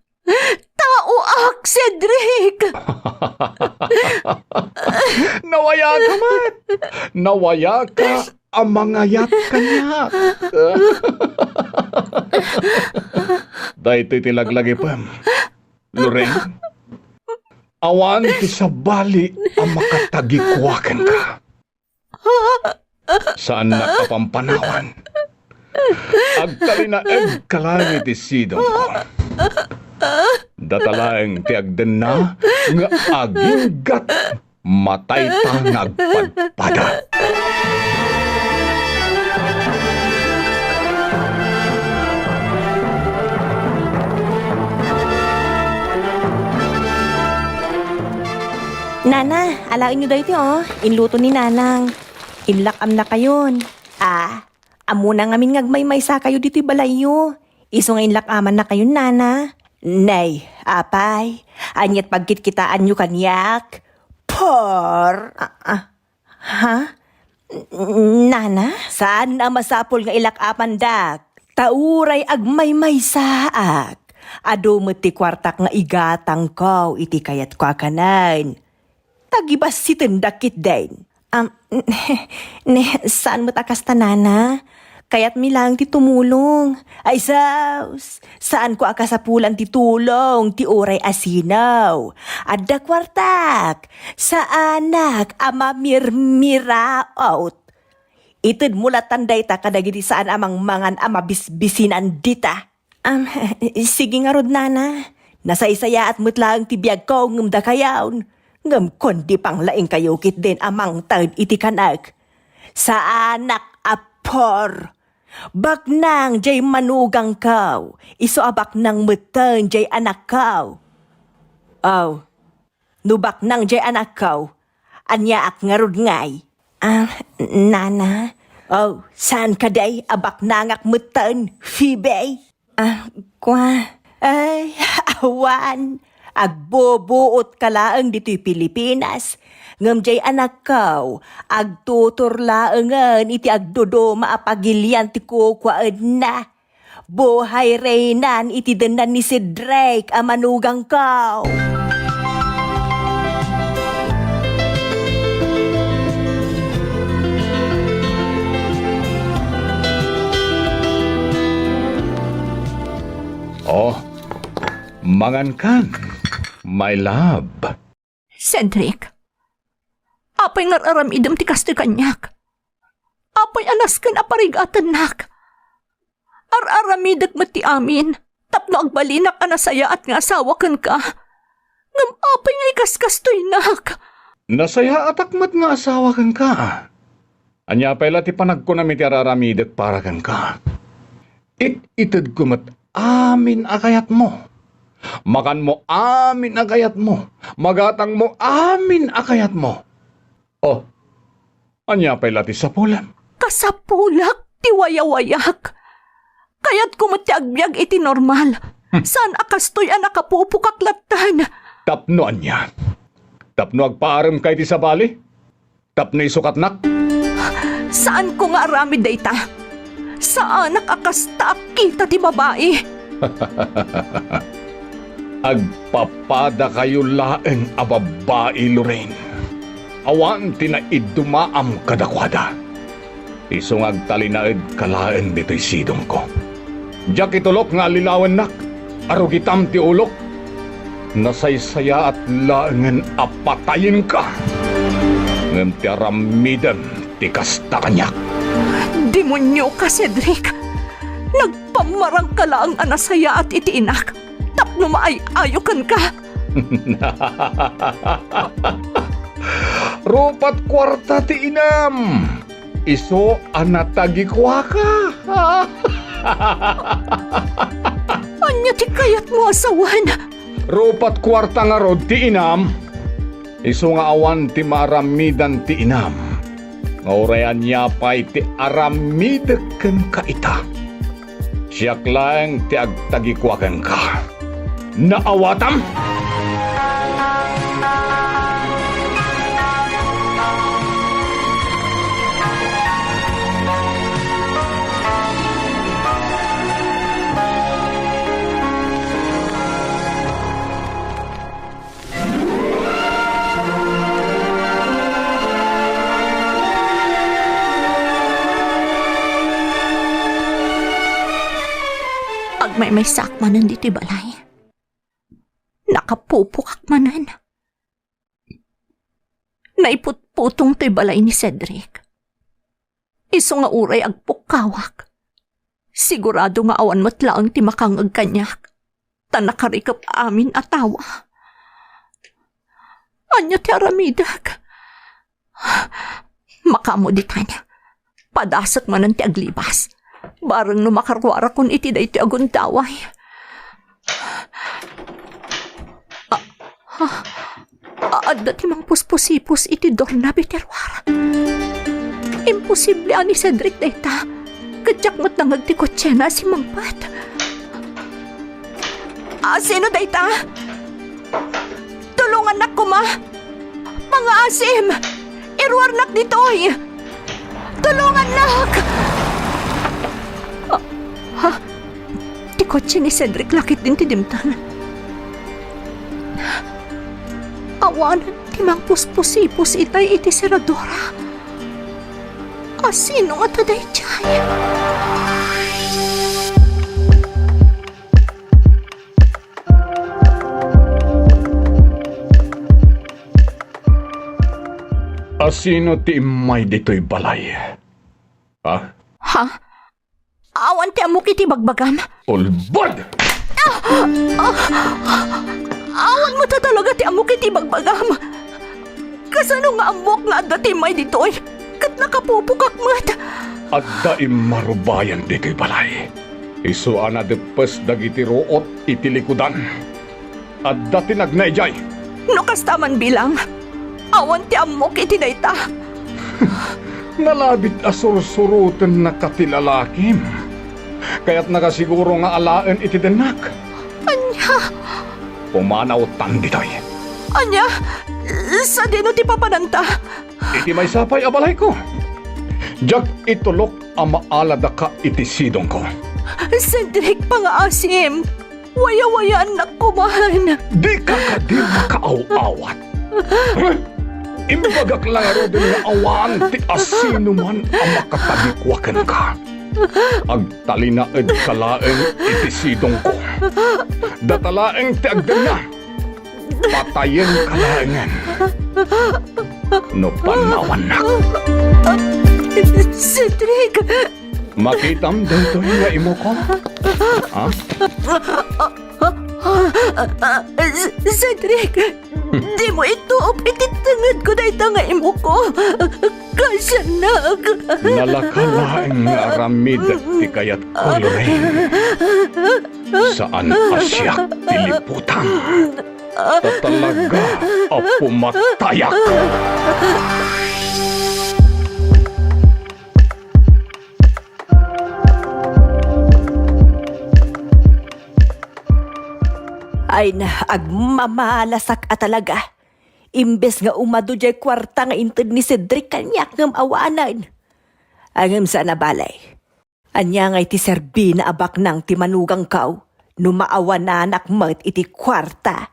Tao ak, Cedric! Nawaya ka mat! Nawaya ka amangayat kanyak! Dahil ito'y tilaglagi pa. Lorraine, awan ti sa bali ang makatagikwakan ka. Saan nakapampanawan? Agtali na kalangit isidong ko. Datalaeng ti agden na nga aginggat matay ta nga agpadpada. Nana, alain nyo daw ito Inluto ni Nanang. Inlakam na kayon. Amo na ngamin ngagmay-maysa kayo dito'y balayo. Iso nga inlakaman na kayo, Nana. Nay, apay, anyat pagkitkitaan nyo kanyak. Ha? Nana? Saan na masapol nga ilakaman dak? Tauray agmay-may saak. Ado ti kwartak nga igatang ko, iti kayat ko akanan. Tagibas si tendakit din. Saan mo takas ta, Nana? Kaya't mi lang ti tumulong. Ay saus, saan ko akasapulan ti tulong, ti oray asinaw. Adda kwartak, sa anak ama mirmiraot. Itid mula tanday ta kadagiti saan amang mangan ama bisbisinan dita. Sige nga rod, Nana. Nasaysaya at mutlang ti biyag ko ngumda kayawn. Ngam kondi pang laing kayo kit din amang tawid iti kanak. Sa anak apor. Baknang jay manugang kaw, iso abak nang mutan jay anak kaw. Oh, nubak nang jay anak kaw, anya ak ngarud ngay. Nana, oh, saan ka day abak nangak mutan, Phoebe? Ay, awan, agbobuot ka laang dito'y Pilipinas. Ngam jay anak kaw, agtutor laangan iti agdodo maapagilian ti kukwaan na. Buhay reynan iti denan ni si Drake amanugang kaw. Oh, mangan kan, my love. Cedric, apay nga aram idam ti kasto kanyak. Apay alas kan aparigatan nak. Ar-aramidak mati amin, tapno agbalinak anasaya at nga asawa kan ka. Ngam apay nga ikaskastoy nak. Nasaya atakmat nga asawa kan ka. Anya pala ti panagko namin ti araramidak para kan ka. Itid kumat amin akayat mo. Makan mo amin akayat mo. Magatang mo amin akayat mo. Oh, anya pala ti sapulam. Kasapulak, ti wayawayak. Kaya't kumati agbyag iti normal. Saan akastoy ang nakapupukaklatan? Tapno anya. Tapno agpaaram kay ti sabali. tapno isukat nak. Saan ko nga aramid dayta? Saan nakakasta kita ti babae? Agpapada kayo laeng a babae, Lorraine. Awan tinaidumaam kadakwada. Isong agtalinaed kalaen dito'y sidong ko. Diyak itulok nga lilawan nak, arugitam ti ulok. Nasaysaya at laengen apatayin ka. Ngem ti aramidan ti kasta kanyak. Demonyo ka, Cedric. Nagpamarang ka lang anasaya at itiinak. Tapno maay-ayokan ka. Rupat kwarta ti inam. Iso anatagi kwa ka. Anya ti kayat mo asawan? Rupat kwarta nga rod ti inam. Iso nga awan ti maramidan ti inam. Ngaurayan niya pa'y ti aramidakan ka ita. Siyak lang ti agtagikwakan ka. Naawatam! May sakmanan diti balay. Nakapupukak manan. Naiputputong ti balay ni Cedric. Iso nga uray agpukawak. Sigurado nga awan mo't laang ti makangag kanyak. Tanakarikap amin atawa. Anya ti aramidag. Makamuditan. Padasat manan ti aglibas. Barang no makarwara kun iti da iti aguntaway. Adda ti mang puspusipos iti dornabi ti arwara. Imposible ani Cedric dayta. Kadyak mo't nangag ti kotsena si Mangpat. Sino dayta? Tulungan nak ko ma. Mga asim! Irwar nak ditoy! Tulungan nak! Ti kotse ni Cedric lakit din ti dimtan. Awanan ti mang puspusipos itay iti seradora. Sino nga taday tiyay? Sino ti imay dito'y balay? Ha? Ha? Awan ti amok iti bagbagam. Ulbad! Awan mo ta talaga ti amok iti bagbagam. Kasano nga amok nga adda ti may ditoy? Kat nakapupukak mat. Adda imarubayan dito'y balay. Isu ana depes dagiti root iti likudan. Adda tinagnay jay. No kastaman bilang. Awan ti amok iti dayta. Nalabit asur-surutan na katilalakim. Kaya't nakasiguro nga alaen iti denak. Anya? Pumanaw tan ditoy. Anya? Sa dino ti papananta? Iti may sapay abalay ko. Diyak itulok ang maalada ka iti sidong ko. Cedric pangaasim. Waya-wayaan na kumahan. Di ka di makaaw-awat. Imbagak lang rin nga awan ti asino man ang makatagikwakan ka. Agtalinaed kalaeng iti sidong ko. Datalaeng ti agdan na. Patayin kalaengen. No panawan na. Cedric! Makitam dito nga imo ko? Ha? Cedric! Di mo ituop ititangad ko na itanga imo ko. Kasya nag. Nalakalaeng nga aramid ti kayat ko, Lorraine. Saan asyak tiliputang? Tatalaga a pumatayak. Ay na, agmamalasak a talaga. Imbes nga umado jay kwarta nga inted ni Cedric kanyak ngam awanan. Angam sa nabalay. Anya nga iti serbi na abak nang timanugang kaw, numaawa na anak mat iti kwarta.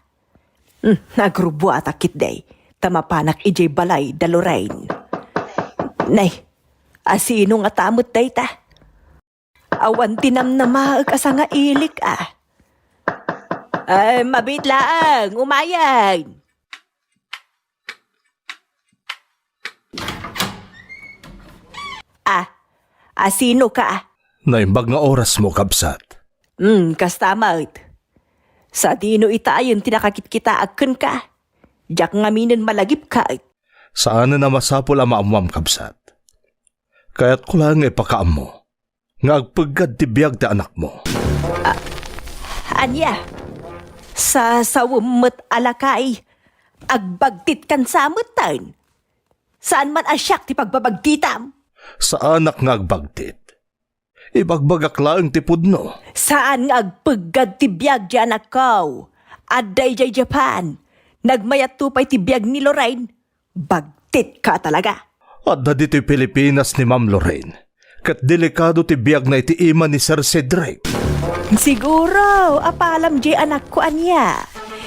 Nagrubo atakit day, tamapanak ijay balay da Lorraine. Nay, asino nga tamot day ta? Awan tinam na maag asa nga ilik Ay, mabit lang, umayan. Asino ka? Naimbag nga oras mo, kabsat. Kastamad. Sa dino itayon tinakakit kita aken ka. Diyak ngaminin malagip ka. Saan na masapol ang maamam, kabsat? Kaya't ko lang ipakaam mo. Nga agpagad ti biyag ti anak mo. Anya? Sa sawumot alakay, agbagtit kan samutan. Saan man asyak ti pagbabagtitam? Sa anak nga agbagtit. Ibagbagak laang ti pudno. Saan nga agpagad ti biyag di anak ko? Aday jay Japan. Nagmayat tupay ti biyag ni Lorraine. Bagtit ka talaga. At dadi ti Pilipinas ni Ma'am Lorraine. Kat delikado ti biyag na iti ima ni Sir Cedric. Siguro, apalam jay anak ko anya.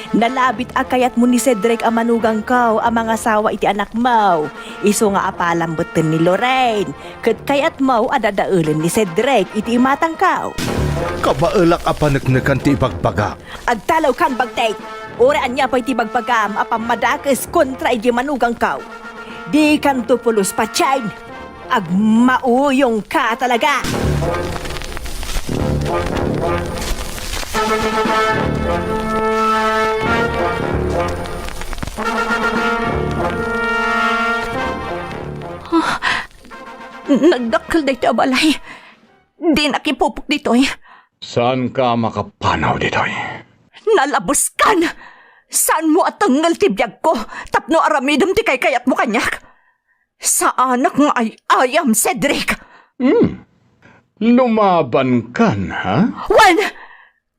Nalabit akayat mo ni Cedric ang manugang ko, ang mga sawa iti anak mo. Iso nga apalam betin ni Lorraine. Kat kayat mo adadaulan ni Cedric iti imatang ko. Kabaelak apanagnakan ti ibagbagak. Agtalaw kan bagtay. Oraan niya pa iti bagpagam apang madakes kontra iti manugang ko. Di kan tupulos patsain. Agmauyong ka talaga. Nagdakkel dito abalay. Di nakipupok ditoy. Saan ka makapanaw ditoy? Nalabos kan! Saan mo atangal ti biyag ko? Tapno aramidam ti kayat mo kanyak. Sa anak nga ay ayam, Cedric. Lumaban kan, ha? Wan!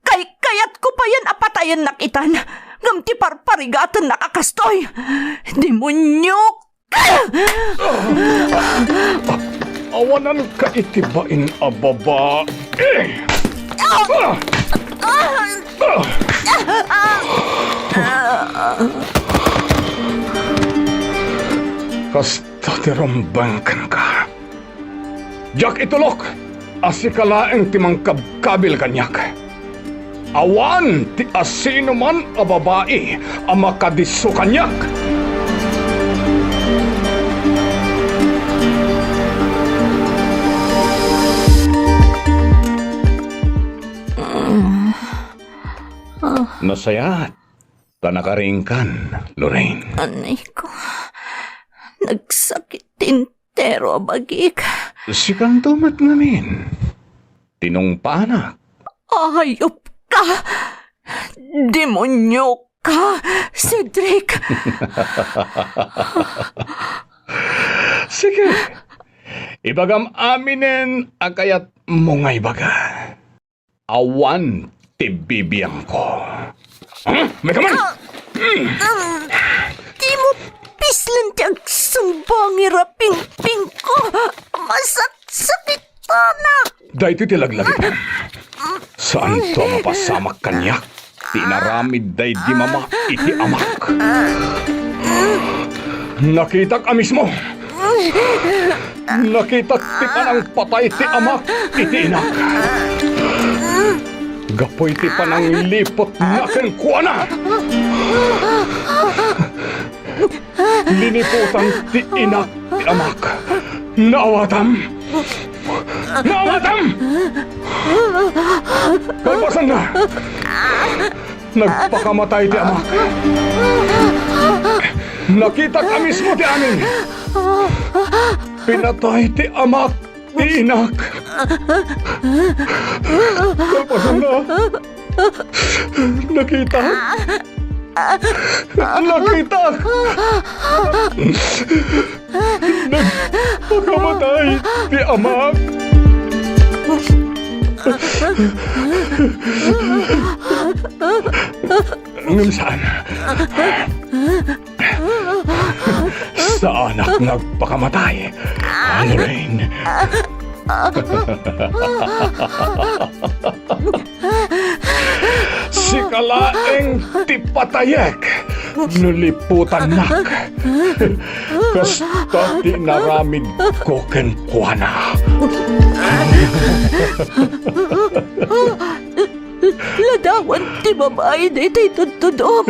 Kayat ko pa yan apatayan nakitan. Ngam ti parparigatan nakakastoy. Demonyok! Awanan ka itibain a babae. Kasta tirombangkan ka. Jak itulok, asikalaeng timangkabkabil kanyak. Awan ti asino man a babae a makadiso kanyak. Nasayat, tanakaringkan, Lorraine. Anay ko, nagsakit tintero bagik. Sikang tumat ngamin. Tinungpanak. Ayop ka! Demonyo ka, Cedric! Sige, ibagam aminen akayat mo nga ibaga. Awan tibibiyang ko. May kaman! Di mo pislan ti agsumbang iraping-ping ko. Masakit na. Dahito tilaglagit. Saan to mapasamak kanyak? Tinaramid day di mama iti amak. Nakita ka mismo. Nakita ti panang patay ti amak iti inak. Gapoy ti panang lipot na kenkwana. Liniputan ti inak ti amak. Naawatam! Naawatam! Kalpasan na! Nagpakamatay ti amak. Nakita ka mismo ti amin. Pinatay ti amak ti inak. Kalpasan na! Nakita! Nakita! Nagpakamatay ti amak. Ngam saan? sa anak nagpakamatay. Lorraine. Si kalaeng tipatayek, nuliputan nak. Kasta di naramid ko kenkwana. Ladawan ti babae na ito'y tutudom.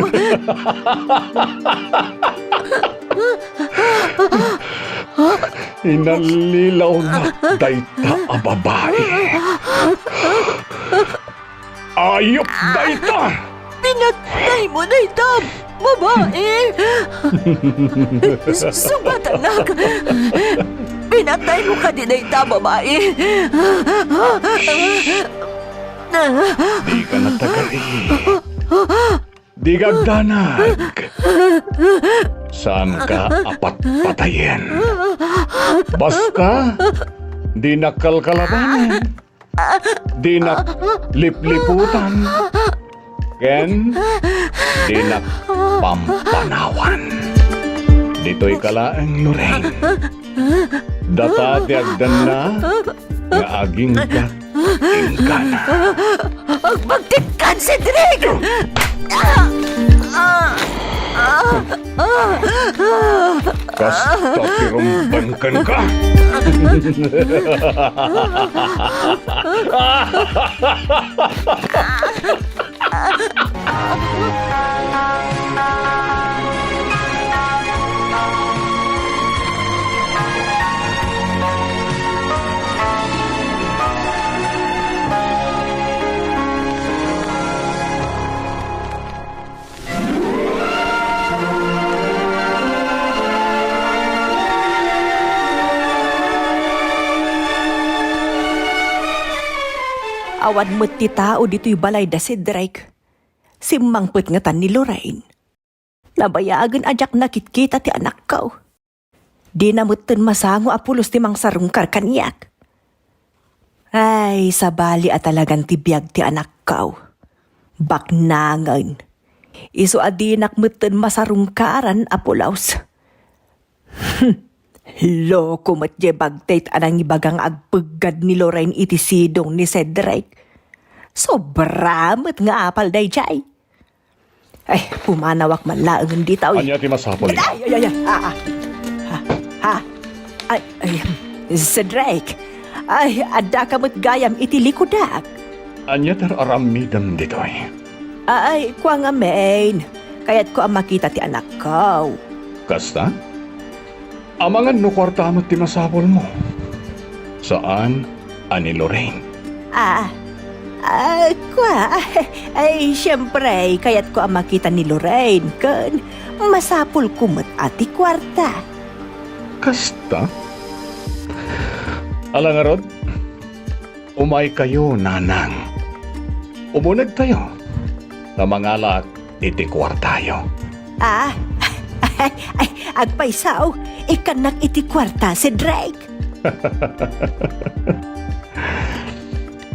Inalilaw na dayta a babae. Ayop dayta! Pinatay mo na ito, babae. Sugat anak. Pinatay mo ka din na ito, babae. Di ka natagali. Di gagdanag. Saan ka apat patayin? Basta, di nakalkalabanan. Di naklip-liputan. Ken, di nakpampanawan. Dito'y kalaeng Lorraine. Data ti agdan na nga aging ka ingkana. Magtikan si Drake! Kasta pirumbankan ka. Awan mo't ti tao dito'y balay da si Drake. Simmangput nga tan ni Lorraine. Nabayagan ajak nakitkita ti anak kaw. Di namutan masango apulos ti mang sarungkar kaniyak. Ay, sabali at talagang tibiyag ti anak kaw. Baknangan. Iso adinak mutan masarungkaran apulaos. Loko mat je bagtayt anang ibagang agpagad ni Lorraine iti sidong ni Cedric. Sobra mat nga apal day jay. Ay, pumanawak man laang di tao. Anya ti masapol. Ay. Cedric. Ay, adda ka mat gayam iti likodak. Anya ter aramidam ditoy. Ay, kwa nga main. Kaya't ko ang makita ti anak ko. Kasta? Amangan no kwarta mo ti masapol mo. Saan? Ani Lorraine. Ay, siyempre, kaya't ko ang makita ni Lorraine, kan masapul kumot ati kwarta. Kasta? Alangarod, umay kayo, nanang. Umunag tayo. Namangalak, iti kwartayo. Agpaisaw, ikanak iti kwarta si Drake.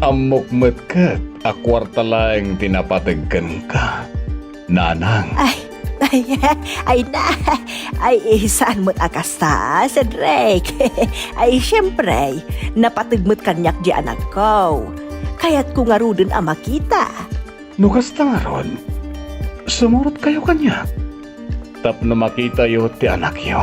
Amok kat, akwarta lang tinapatagkan ka. Nanang. Saan mo't akasta, si Drake? Ay, siyempre, napatagmot kanyak di anak ko. Kaya't kung arudin ang makita. No kasta nga ron, sumurot kayo kanya. Tap na makita yo ti anak yo.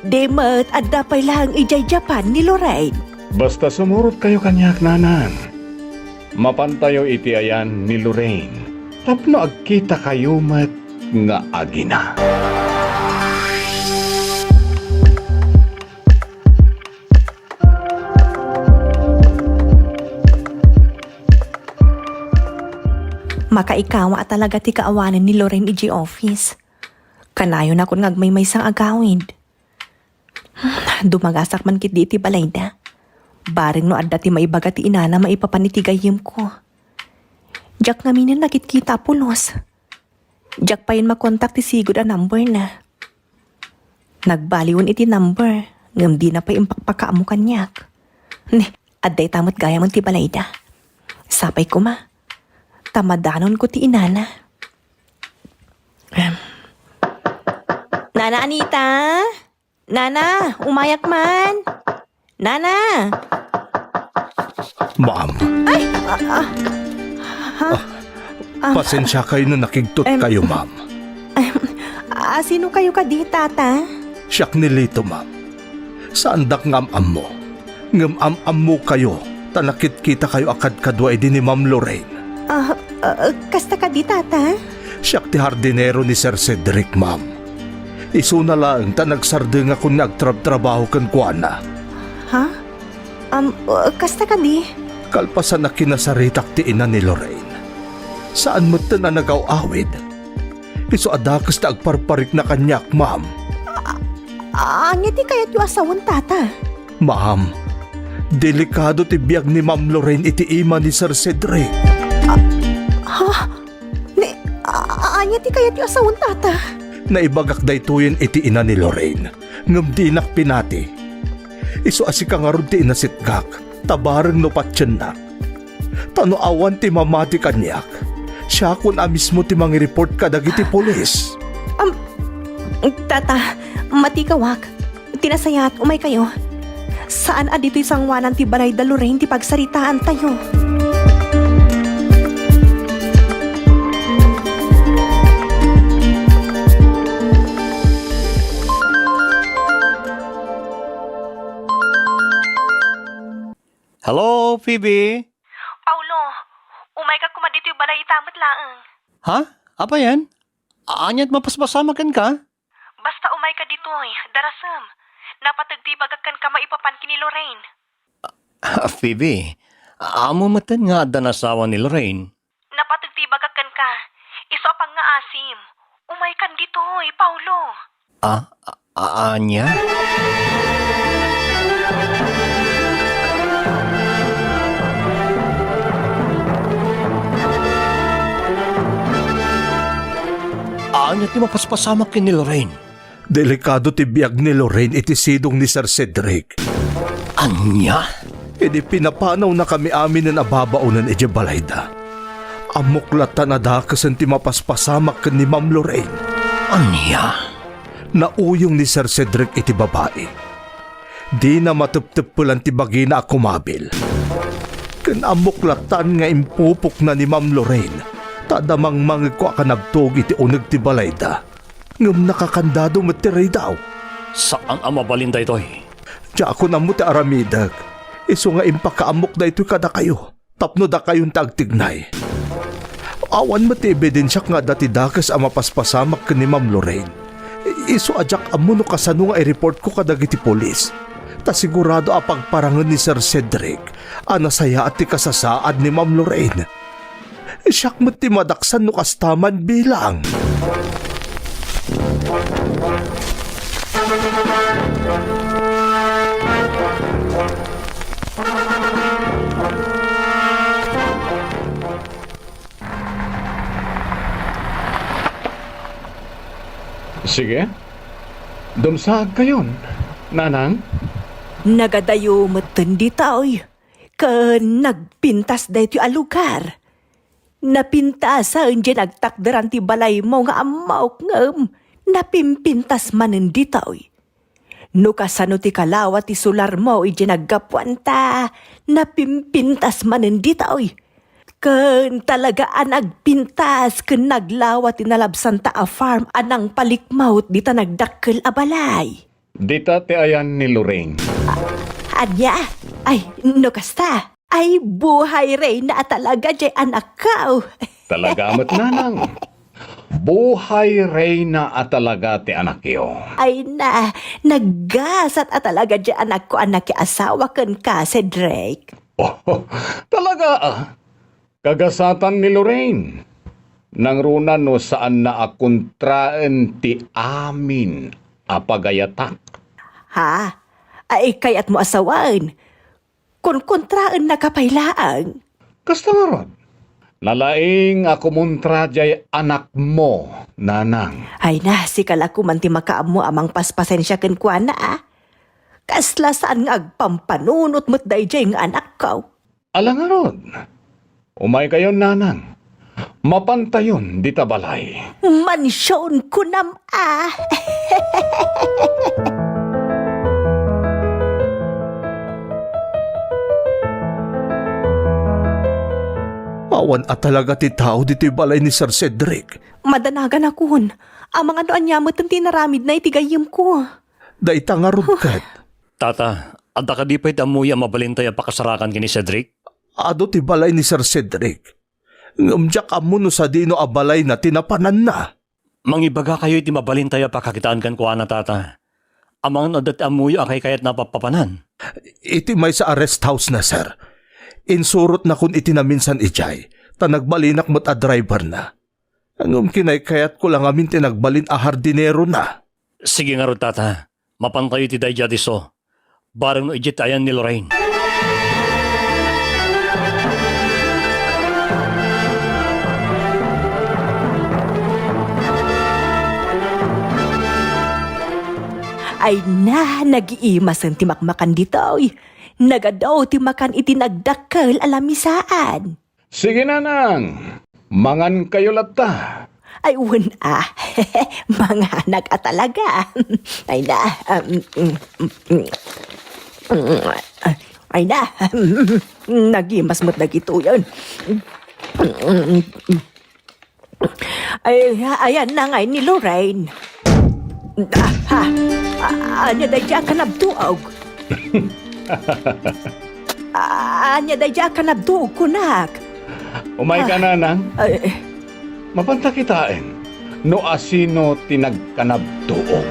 Demet at dapay lang ijay Japan ni Lorraine. Basta sumurot kayo kanyak, nanan. Mapantayo iti ayan ni Lorraine. Tapno agkita kayo mat nga agina. Makaikawa talaga ti kaawanan ni Lorraine iji office. Kanayo na kun ngagmay sang agawid. Dumagasak man kit di iti balay na. Baring no adda ti maibaga ti inana maipapanitigayim ko. Jak ngaminin nakitkita pulos. Jak pa yun makontak ti sigod a number na. Nagbaliwan iti number. Ngam di na pa impakpakaamo kanyak. Adday tamot gaya man ti balay na. Sapay ko ma. Tamadanon ko ti inana. Nana Anita? Nana, umayak man. Nana! Ma'am, pasensya kayo na nakigtot kayo, ma'am. Sino kayo ka di, tata? Siyak nilito, ma'am. Saan dak ngam-am mo? Ngam-am mo kayo, tanakit kita kayo akad kadwa ni Ma'am Lorraine. Kasta ka di, tata? Siyak ti hardinero ni Sir Cedric, ma'am. Isu na lang ta nagsardeng ako nagtrab-trabaho kan kuana. Ha? Kasta ka di? Kalpasan na kinasaritak ti ina ni Lorraine. Saan mo ta na nagaw-awid? Isu adakas na agparparik na kanyak, ma'am. Anya ti kayat yung asawan, tata? Ma'am, delikado ti biyag ni Ma'am Lorraine iti ima ni Sir Cedric. Anya ti kayat yung asawan, tata? Naibagak daytoyen iti ina ni Lorraine. Ngam di pinati. Isu asika nga ron ti inasitkak, tabarang no patyan na. Tano awan ti mamati kanyak. Siya kun mismo ti report ka dagiti polis. Tata, matikawak. Tinasayat, umay kayo. Saan adito isang wanan ti Balay da Lorraine ti pagsaritaan tayo? Hello, Phoebe? Paulo, umay ka kumadito yung balay itamat laang. Ha? Apa yan? Anyat mapaspasamakan ka? Basta umay ka ditoy, darasam. Napatagtibagakan ka maipapan kini Lorraine. Phoebe, amo matan nga ada nasawa ni Lorraine. Napatagtibagakan ka. Iso pang nga asim. Umay kan ditoy, Paulo. Anya? Anya ti mapaspasamak ni Lorraine. Delikado ti biyag ni Lorraine iti sidong ni Sir Cedric. Anya? Idi pinapanaw na kami amin na nababaunan iti balayda. Amuklatan na dakasan ti mapaspasamak ni Ma'am Lorraine. Anya? Nauyong ni Sir Cedric iti babae. Di na matuptupulan ti bagina ako mabil. Kan amuklatan nga impupok na ni Ma'am Lorraine. Tadamang mangko akanabtog iti uneg ti balayda. Ngam nakakandado matiray daw. Saan ang mabalinda ito'y? Diya ako na mo ti aramidag. Iso nga impakaamok da ito'y kada kayo. Tapno da kayong tagtignay. Awan mo ti ebidensya nga dati dakas ang mapaspasamak ka ni Ma'am Lorraine. Iso adyak amo no kasano nga i-report ko kadag iti polis. Ta sigurado apagparangan ni Sir Cedric. Anasaya at ti kasasaad ni Ma'am Lorraine. Siyak mo ti madaksan no kastaman bilang. Sige. Dumsaag kayon, nanang. Nagadayo matandi taoy. Nagpintas dayto a lugar. Napintasan dyan nagtakdaran ti balay mo nga amaok ngam. Napimpintas manen di taoy. No kasano ti kalawa ti sular mo iti naggapuan ta. Napimpintas manen di taoy. Talaga nagpintas naglawa ti nalabsan ta a farm anang palikmaut di ta nagdakkel a balay. Dita ti ayan ni Lorraine. Anya? Ay, no kasta. Ay, buhay ray na talaga jay anak ka. Talaga mat nanang. Buhay reyna at talaga ti anak yo. Ay na, naggasat at talaga jay anak ko anak ki asawa kan ka, Cedric. Oh, talaga Kagasatan ni Lorraine. Nang runa no saan na akuntraan ti amin apagayatak. Ha? Ay, kayat mo asawan. Kung kontraan na kapailaan. Kasta nga ron. Nalaing ako muntradyay anak mo, nanang. Ay na, si kalaku man ti makaam mo amang paspasensya ken kwa na Kasla saan nga agpampanunot mo't dayjay nga anak ko. Ala nga ron. Umay kayo, nanang. Mapantayon di ta balay. Mansyon ko nam Awan at talaga ti tao dito'y balay ni Sir Cedric. Madanagan akon. Ang mga doan niya mo tinaramid na itigayim ko. Day nga rugkat. Tata, adda ka di pa'y damuya mabalintay ang pakasarakan kini Cedric? Ado ti balay ni Sir Cedric. Ngamjak amuno sa dino a balay na tinapanan na. Mangibaga kayo iti mabalintay ang pakakitaan kan kuha na tata. Amang nadat amuyo akay kayat napapapanan. Iti may sa arrest house na, sir. Insurot na kun iti na minsan ijay, ta nagbalinak mo't a driver na. Angum kinay kayat ko lang amin tinagbalin a hardinero na. Sige nga ro tata, mapantayo iti dayja diso. Barang no ijit ayan ni Lorraine. Ay na, nag-iimasan ti makmakan dito. Nagadaw ti makan itinagdakkel alamisaan. Sige na nang, mangan kayo latta. Ay mga anak at talaga. Ay na, ay na, nagimas mo't nagito yan. Ay, ayan na nga ni Lorraine. Anya day dyan ka nabtuog. Anya day dyan ka nabtuog kunak. Umay ka na nang, Ay, mapanta kitain. No asino tinagkanabtuog.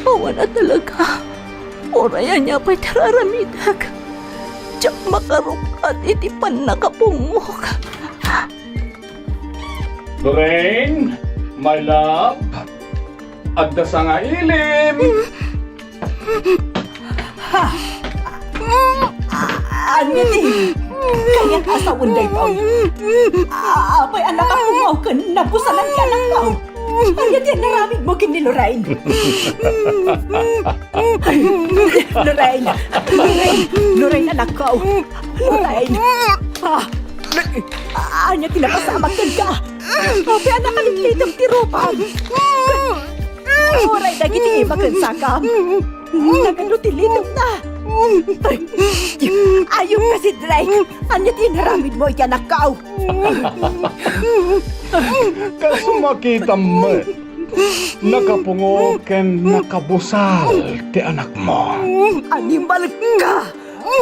Awan na talaga. Orayan niya pa'y tararamidag. Diyak makarukat iti pan nakapungok. Lorraine, my love, adda sa nga ilim. anya di. Kaya asawon day pa. Apay anak ako mo kan nabusalan ka ng kau. Kaya di naramid mo kin ni Lorraine. Lorraine anak ko. Lorraine. Anya tinapasama ka. Apay anak kalitlitong tirupan. Oray na giti makan sakam. Nagalutilitong na. Ayok kasi Drake. Anya tinaramid mo yan akaw. Kaso makita mo, nakapungo ken nakabusal ti anak mo. Animal ka!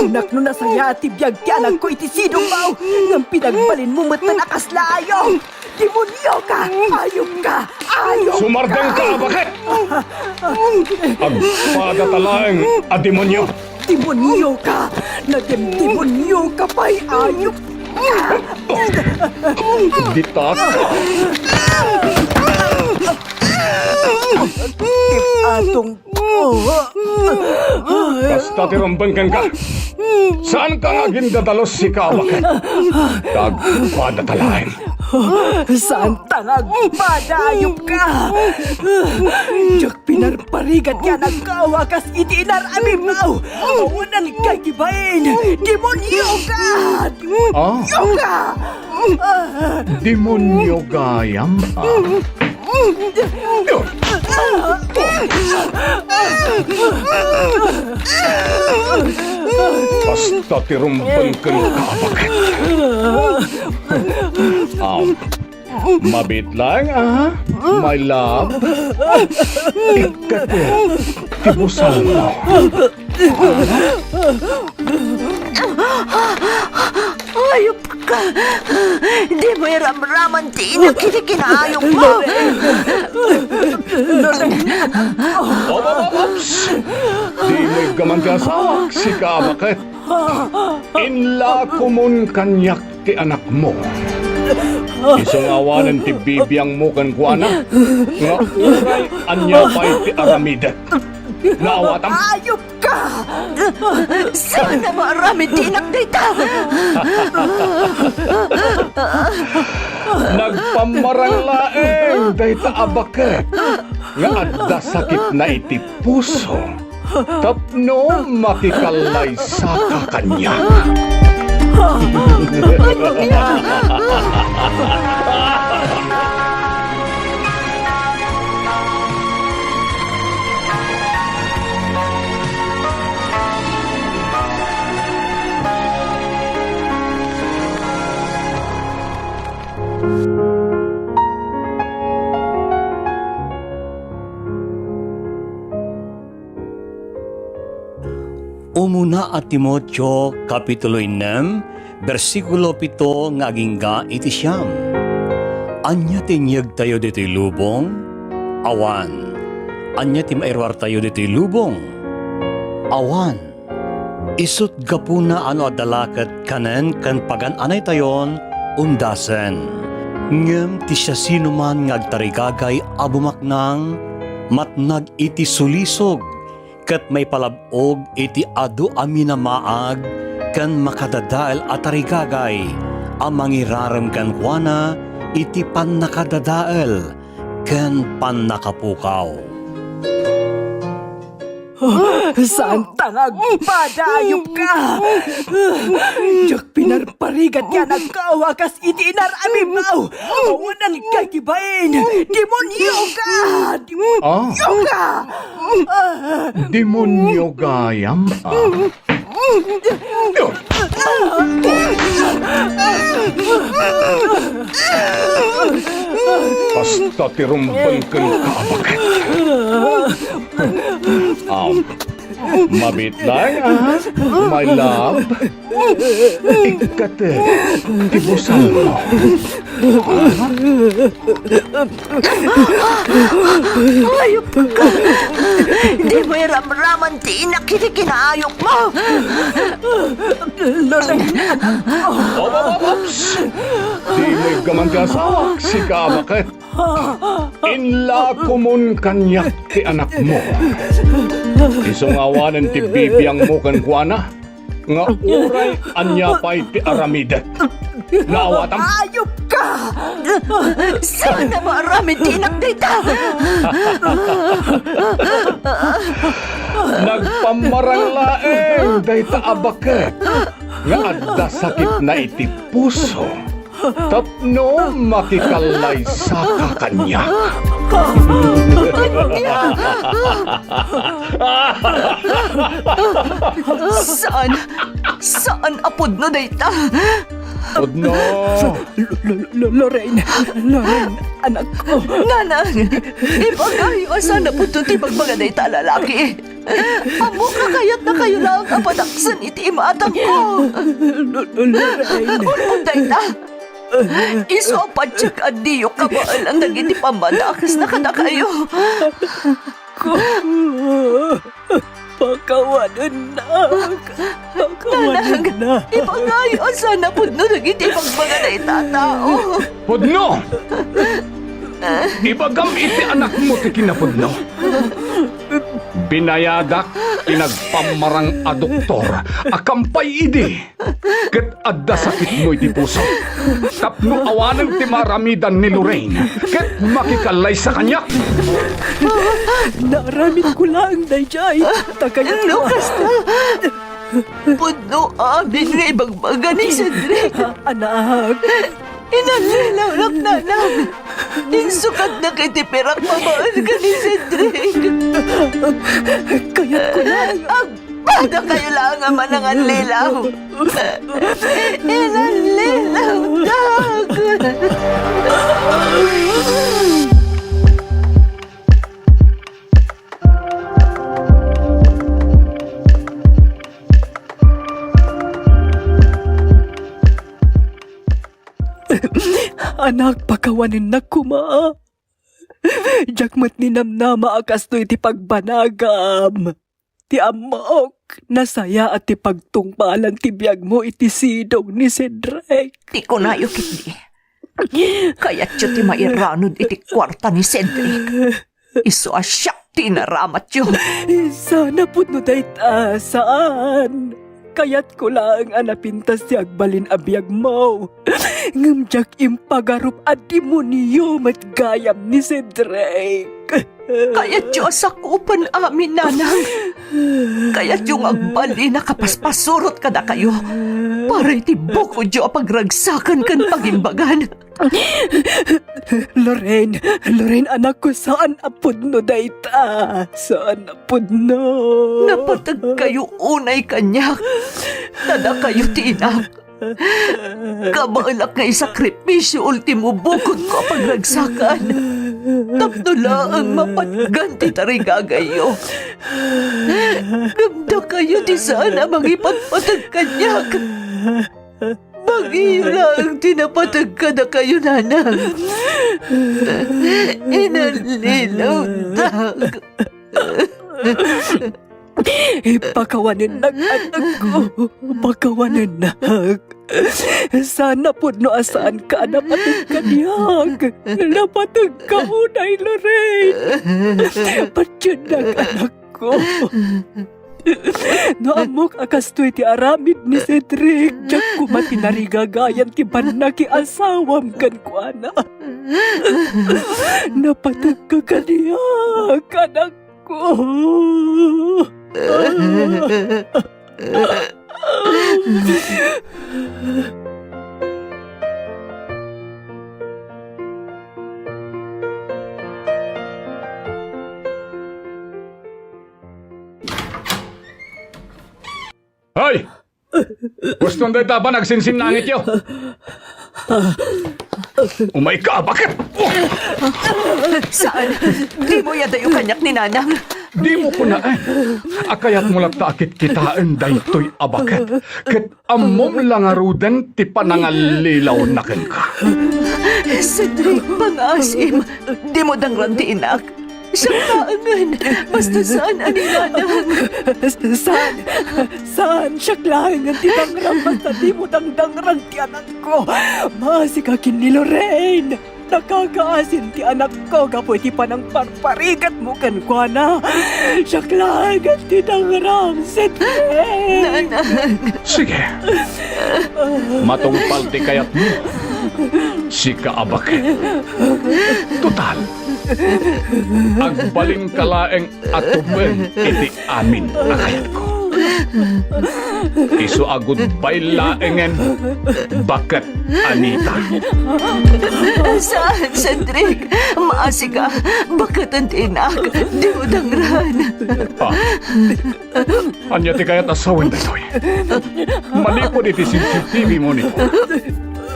Unak no nasaya ti biyag ti anak ko iti sidong mau ng pinagbalin mo mat na nakaslayo. Demonyo ka! Ayok ka! Ayok ka! Sumardeng ka, bakit? Agpadatalaeng a demonyo. Demonyo ka! Nagem-demonyo ka pa'y ayok ka! Ditak. Atong Basta tirumbangkan ka. Saan ka nga gindadalos si Kawak? Agpadatalaeng. Saan tangag padayop ka? Diyak pinarparigat ka nagkawakas itinar amimaw. Awanan kay gibain. Demonyo ka! Demonyo ka! Demonyo gayam. Basta tirumbangkan ka, bakit? Mabit lang, my love. Ikate, tibusal mo. Ayop ka! Di mo iramraman ti inakinikinaayop mo! Ops! Di mo'y gamanti asawak si Kabakit. Inla kumun kanyak ti anak mo. Isang awanan ti bibiyang mo kan kuana. Nga uray anya pa'y ti aramidat. Naawatam. Ayop ka! Sana maramid tinak dita! Nagpamarang laeng dayta abake. Nga adda sakit na iti puso. Tapno makikalay sa kakanya. Umuna at Timotyo, Kapitulo 6, versikulo 7 nga agingga iti siyam. Anya tinyag tayo dito'y lubong? Awan. Anya ti mairwar tayo dito'y lubong? Awan. Isut gapuna ano adalakat kanen kan pagan-anay tayon, undasen. Ngem ti siya sino man nga agtarigagay abumaknang, matnag iti sulisog, kat may palabog iti adu amin na maag kan makadadael at tarigagay ang mangiraram kan kuana iti pan nakadadael kan pan nakapukaw. Saan tangag padayop ka? Jak pinarparigat yan ang kawakas iti inaramimaw. Awanan kay kibain. Demonyo ka! Demonyo ka! Demonyo gayam. Basta tirumbang kang kaabakat. Mabit lang, my love. Ikate, tibusan mo. Ayop ka! Di mo iramraman ti inak kiti kinaayok mo! Ops! Di mo'y gaman ka asawak, si kaabakat. Inla kumun kanyak ti anak mo. Isungawanan ti bibiyang mo kan kuana. Nga uray anya pa'y ti aramidat. Naawatam. Ayop ka! Sana marami ti inak dita! Nagpamarang laeng dayta abaket. Nga adda sakit na iti puso. Tapno makikalay sa kakanya. Saan apod no dayta? Udno! Lorraine, anak ko. Nanang, ipagayo asan na po ti pagbaga dayta lalaki. Amo ka kayat na kayo lang kapadaksan iti imatang ko. Lorraine. Ulpong dayta. Iso patsak adiyo ka ba alang nagiti pambadakas na kada kayo. Pakawanan na. Pakawanan na. Ipagayo asan na po no nagiti pagbaga dayta tao. Pudno! Ibagam iti anak mo ti kinapudno. Binayadak pinagpamarang a doktor akampay idi. Ket adda sakit mo iti puso. Tapno awanan ti maramidan ni Lorraine. Ket makikalay sa kanya. Naramit ko lang, Dayjay. Takayat ko. Lukas na! Puno amin nga ibagbaga ni Cedric. Anak. Inalilaw lang nanang. Insukat na kitipirak mabaan ka ni Cedric. Kayat ko lang. Baka kayo lang ang manangan lilaw. Inalilaw dag. Anak, pakawanin na kuma. Jakmat ni namnama akas to iti pagbanagam. Ti amok, nasaya at ti pagtungpalan ti biyag mo iti sidong ni Cedric. Di ko na yukit di. Kaya't siya ti mairanod iti kwarta ni Cedric. Iso asyak ti naramat yun. Sana po no dayta, saan? Kayat ko lang anapintas si agbalin abiyag mo. Ngamjak impagarup at demonyo mat gayam ni Cedric. Kaya Diyos akupan amin, nanang. Kaya yung agbali na kapaspasurot ka na kayo. Para itibok ko Diyo pagragsakan kan pagimbagan. Lorraine, anak ko, saan apod no dayta? Saan apod no? Napatag kayo unay kanyak. Tada kayo tinak. Kabalak nga isakripisyo ultimo bukod ko pagragsakan. Tapno lang mapatganti tarigagayo. Gamda kayo di sana magipagpatag kanyak. Mag-ilang tinapatag ka na kayo, nanang. Inalilaw dag. Ipakawanin nag anak ko. Pakawanin nag. Sana po no asaan ka napatag ka niyag. Napatag ka unay, Lorraine. Patyan nag anak ko. No amok akastoy ti aramid ni Cedric. Diyak ko matinarigagayan ti banna ki asawam kan ko ana. Napatag ka kaniyak, anak ko. Hoy! Gusto nday taba nagsinsin langit yo. Umay ka, bakit? Saan? Di mo yadayo kanyak ni nanang. Di mo ko na akayat mo lang taakit kitaan daytoy abakat. Ket amom lang aruden ti panangalilaw na ken ka. Cedric, pangasim. Di mo dangran ti inak. Siyang kaangan. Basta saan ani nanang. Saan siya lang ang tinangrang basta di mo dangdangran ti anak ko. Masikakin ni Lorraine. Nakakaasin ti anak ko kapoy ti panang parparigat mo kan kwa na. Siya lang ang tinangrang Cedric. Nanang. Sige. Matungpal ti kayat mo. Si kaabake. Total. Agbaling kalaeng atuben iti amin akayat ko. Isu agud bay laengen bakat Anita. Saan, Cedric? Maasi ka. Bakit ang tinak? Di mo dangran. Anya ti kayat asawan datoy. Malipod iti CCTV mo nito.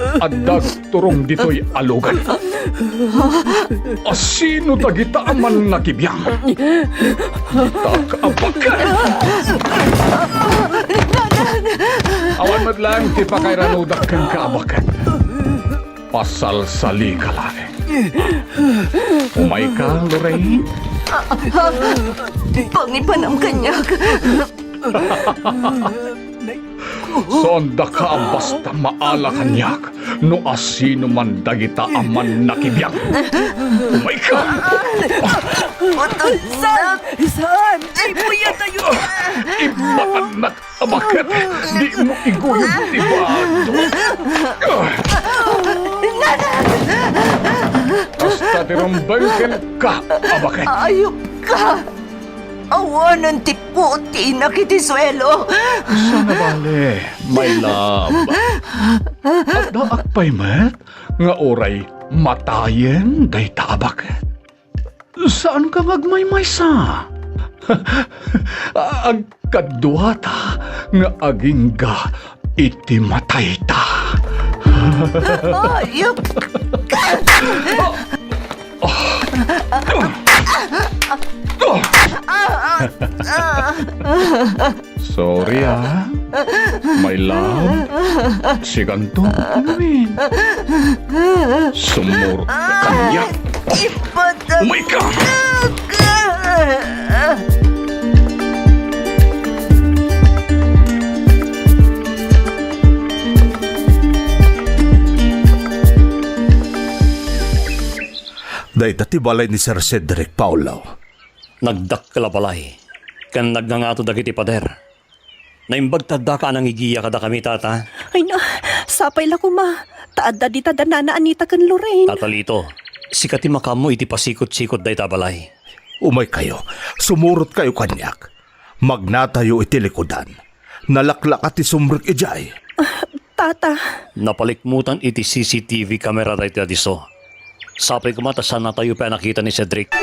Addag turong ditoy alugan. Asino tagita aman nakibiyang? Takabakan! Awan madlang ti pakairanudak kang kaabakan. Pasal sali ka lang. Umay ka, Lorraine? Pangipanam kanyak. Sonda ka ang basta maala kanyak no asino man dagita aman nakibiyang. Umay ka! Saan? Di mo yan tayo. Ibaanak abakat, di mo iguyod ibado. Basta tirumbangkan ka, abakat. Ayop ka. Awanan ti puti na kitisuelo. Sana bale, my love. At daakpay met, nga oray matayen day taabak. Saan ka magmaymaysa? Agkaduata nga aging ga iti matay ta. Ayop ka. Sorry my love. Siganto gawin. Sumur kanya. Ipatag Umay ka! ka. Day balay ni Sir Cedric Paulaw. Nagdakkala balay. Kan nagngangato dagiti pader. Naimbagtad ka nang igiya kada kami, tata. Ay na, sapay la ko ma. Taadda di tada nana Anita kan Lorraine. Tatalito, sikati makamo iti pasikot-sikot day tabalay. Umay kayo, sumurot kayo kanyak. Magnatayo iti likodan. Nalaklak at isumrik ijay. Tata, Napalikmutan iti CCTV camera day tadiso. Sapay kumata sana tayo pa nakita ni Cedric.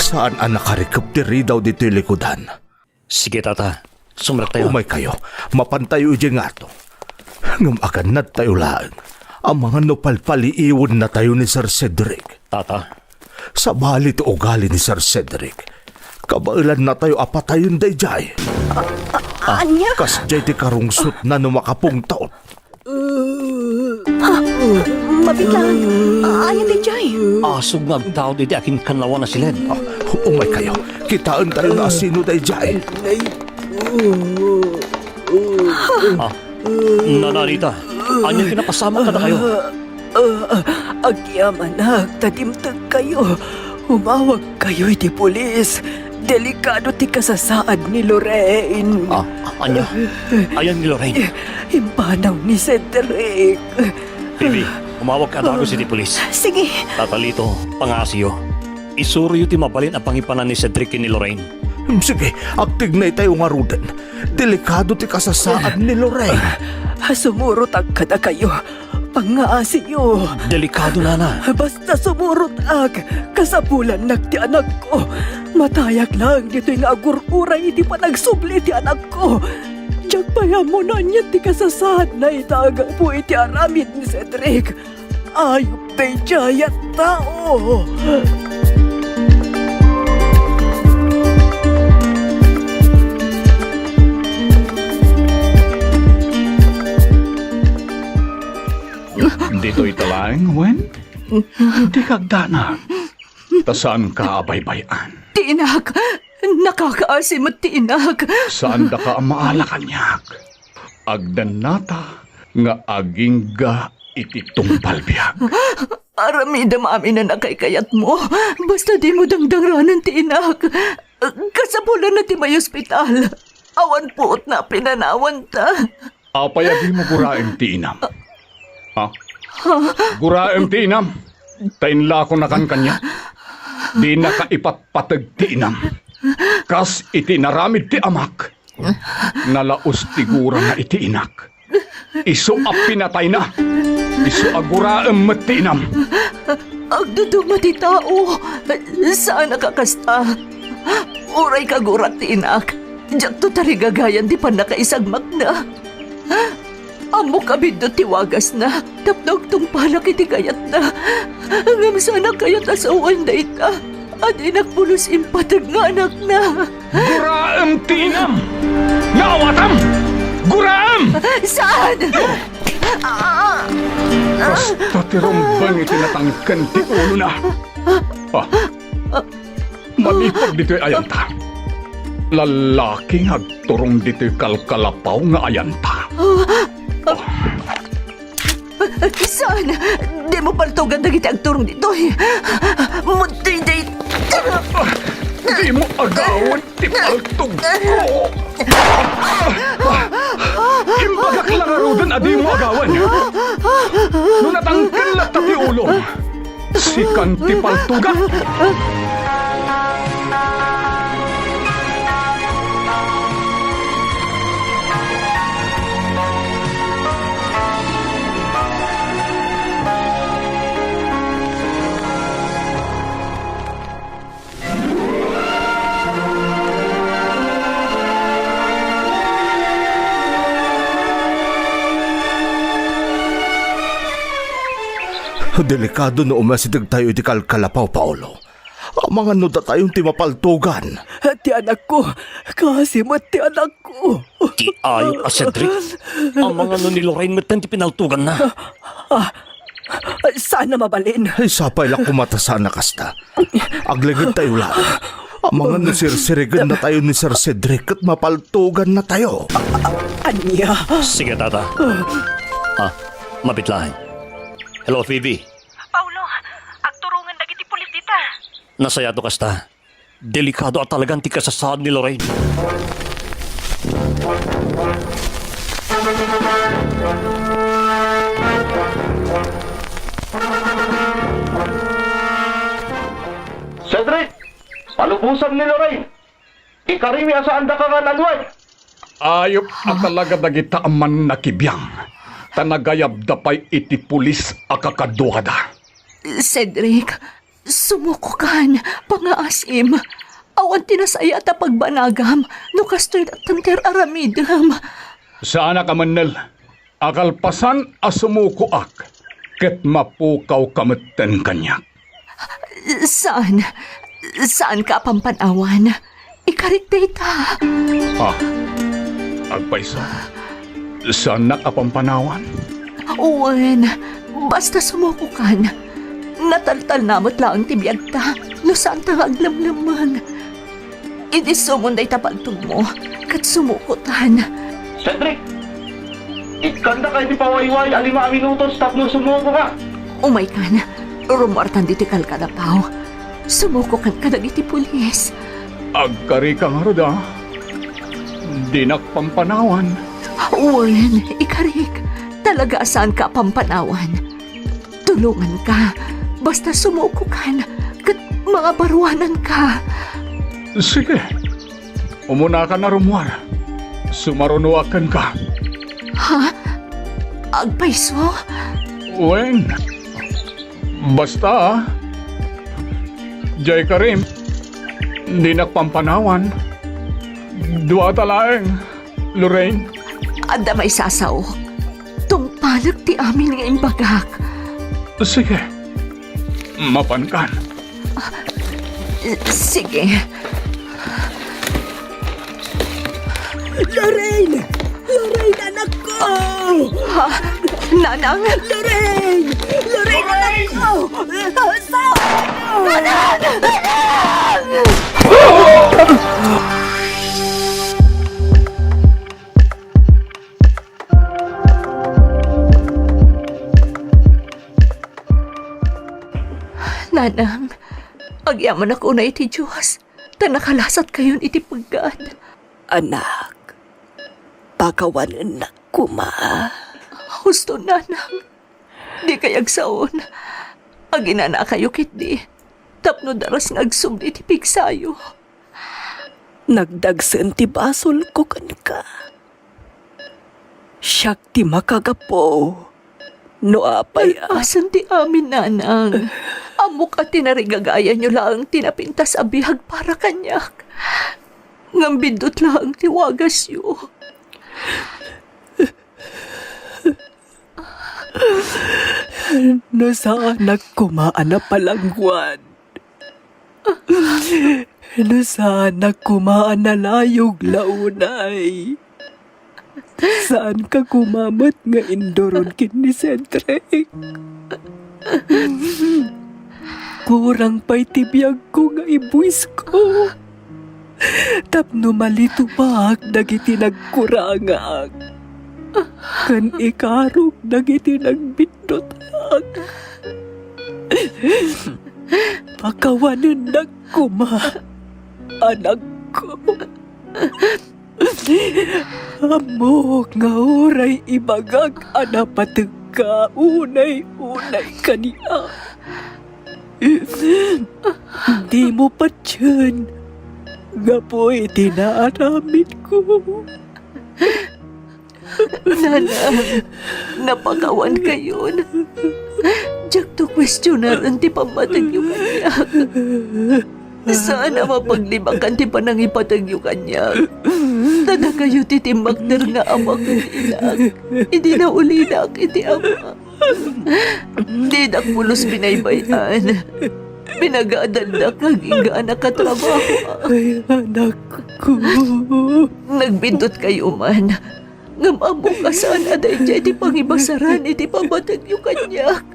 Saan ang nakarikap diri daw dito likodan? Sige, tata. Sumrak tayo. Umay kayo, mapantayo ijay nga to. Ngam akan na tayo lang. Ang mga nopalpaliiwan na tayo ni Sir Cedric. Tata, Sa balit o ugali ni Sir Cedric. Kabailan na tayo apatayon day jay. anya? Kas jay ti karungsot na numakapong taon. Mabiglang. Ayan di jay. asog ngagtao di aking kanlawan na silid. Umay kayo, kitaan tayo na asino day jay. Nanarita, anya kinapasama ka na kayo. Agyaman tadimtag kayo. Humawag kayo iti pulis. Delikado ti kasasaad ni Lorraine. Anya, ayan ni Lorraine. Impanaw ni Cedric. Bibi, umawag ka dago si polis. Sige. Tatalito, pangasiyo. Isuro yu ti mabalin ang pangipanan ni Cedric ni Lorraine. Sige, aktignay tayo nga rudan. Delikado ti kasasaad ni Lorraine. Sumurot ag kada kayo. Pangaasiyo. Delikado na na. Basta sumurot ag. Kasapulan nagti anak ko. Matayak lang dito yung agur-uray iti pa nagsubli ti anak ko. Diyak mo na niya ti kasasad na itaga po iti aramid ni Cedric. Ayop tay jayat tao. Dito italaeng, Wen? Di kagdana. Tasaan ka abaybayan? Tiinak! Nakakaasim at tiinak! Saan da ka maala kanyak? Agdan nata nga aging ga iti tungpalbiag. Aramida maamin na nakaykayat mo. Basta di mo dangdangranan tiinak. Kasapulan na ti may ospital. Awan puot na pinanawan ta. Apayagi mo guraeng tiinam. Ha? Guraeng tiinam. Tainla ko na kan kanya. Di na kaipatpatag tiinam. Kas iti naramid ti amak. Nalaos ti gura nga iti inak. Isu a pinatay na. Isu aguraeng matiinam. Agduduma ti tao. Saan nakakasta? Uray ka gurat tiinak. Diyak to tarigagayan di pa nakaisagmak na. Amo kabiddo tiwagas na. Tapnog tong palak iti kayat na. Hanggang sana kayat asawan na ita. At inakpulos impatag nga anak na. Guraem tinam! Nawatam! Guraem! Saan? Basta tirumbang itinatangkan ti ulo na. Malipag dito'y ayanta. Lalaking agturong dito'y kalkalapaw nga ayanta. Saan? Di mo paltugan na kita agturong dito eh. Munti day. Di mo agawan ti paltog ko. Imbagak lang arudan adi mo agawan. Nunatangkan lang ti ulo. Sikan ti paltugan. Delikado na umasidag tayo iti kalkalapaw, Paolo. Ang mga nuda tayong timapaltugan. Ti anak ko. Kasi ti anak ko. Ti ayo a Cedric. Ang mga ni Lorraine metten ti pinaltugan na. Sana mabalin. Ay, sapay lang kumata sana kasta. Agligid tayo lang. Ang mga nusirsirigan na tayo ni Sir Cedric at mapaltugan na tayo. Anya. Sige, tata. Mapitlahan. Hello, Phoebe. Paulo, agturungan dagiti pulis dita. Nasaya to kasta. Delikado at talagang tikasasad ni Lorraine. Cedric! Palubusan ni Lorraine! Ikarimi asaan da ka nga nalway! Ayop at talaga dagita aman nakibiyang. Tanagayab da pa'y iti pulis akakaduhada. Cedric, sumuko kan, pangaasim. Awan tinasaya ta pagbanagam, no kastoy tanter aramidam. Saan ka manel? Akalpasan asumuko ak. Ket mapukaw kamutten kanyak. Saan? Saan ka pampanawan? Ikarik data. Agpaysa. Saan nakapampanawan? Uwan, basta sumuko kan. Nataltal namot lang tibiyag ta, no saan ta aglamlamang. Idi sumunday ta pagtong mo, kat sumukutan. Cedric! Ikanda kayo di pawayway, 5 minutos tapno sumuko ka! Umay kan, rumortan ditikal ka na pao. Sumuko kan ka iti pulis. Agkari ka nga roda. Dinak pampanawan. Uwan, ikarik, talaga saan ka pampanawan. Tulungan ka, basta sumuko kan, kat mga baruanan ka. Sige. Umuna ka na rumwar. Sumarunuakan ka. Ha? Agpaiso? Wen. Basta Jay Karim. Dinak pampanawan. Dua talaeng. Lorraine. Ada may sasaw. Tungpalag ti amin nga imbagak. Sige. Mapankan. Sige. Lorraine! Lorraine, anak ko! Ha? Nanang? Lorraine! Lorraine, anak ko! Nanang, agyaman ako na iti Diyos. Tanakalasat kayon iti pagkat. Anak, pakawanan na kuma. Husto nanang. Di kayag saon. Aginana kayo kitdi. Tapno daras ngagsumdi ti pigsayo. Nagdagsan ti basol ko kan ka. Siyak ti makagapo. No apay Asan ti amin nanang? Amok at tinarigagaya nyo lang tinapintas abihag para kanyak. Ngambindot lang tiwagas yo. no saan nagkumaan na palangwan. No saan nagkumaan na layog launay. Saan ka kumamot nga indoron kin ni Cedric? Kurang pa'y tibiyag ko nga ibuis ko. Tapno malitubak dagiti nagkurangag. Kan ikarog dagiti nagbindotag. Pakawanan nagkuma, anak ko. Amok nga oray ibagag anapatag ka unay-unay kaniya. Di mo pa dyan. Gapoy tinaaramid ko. Nanang, napakawan kayon. Diyak to questionaran ti pamatag yung kanyak. Sana mapaglibakan ti panangipatag yung kanyak. Tada kayo titimbakder nga amak inak. Hindi na ulinak iti ama. Di dakmulos binaybayan. Pinag-aadandak kagiga na katrabaho. Ay, anak ko. Nagbindot kayo man. Ngamamo ka saan aday dyan iti pangibasaran iti pamatag yung kanyak.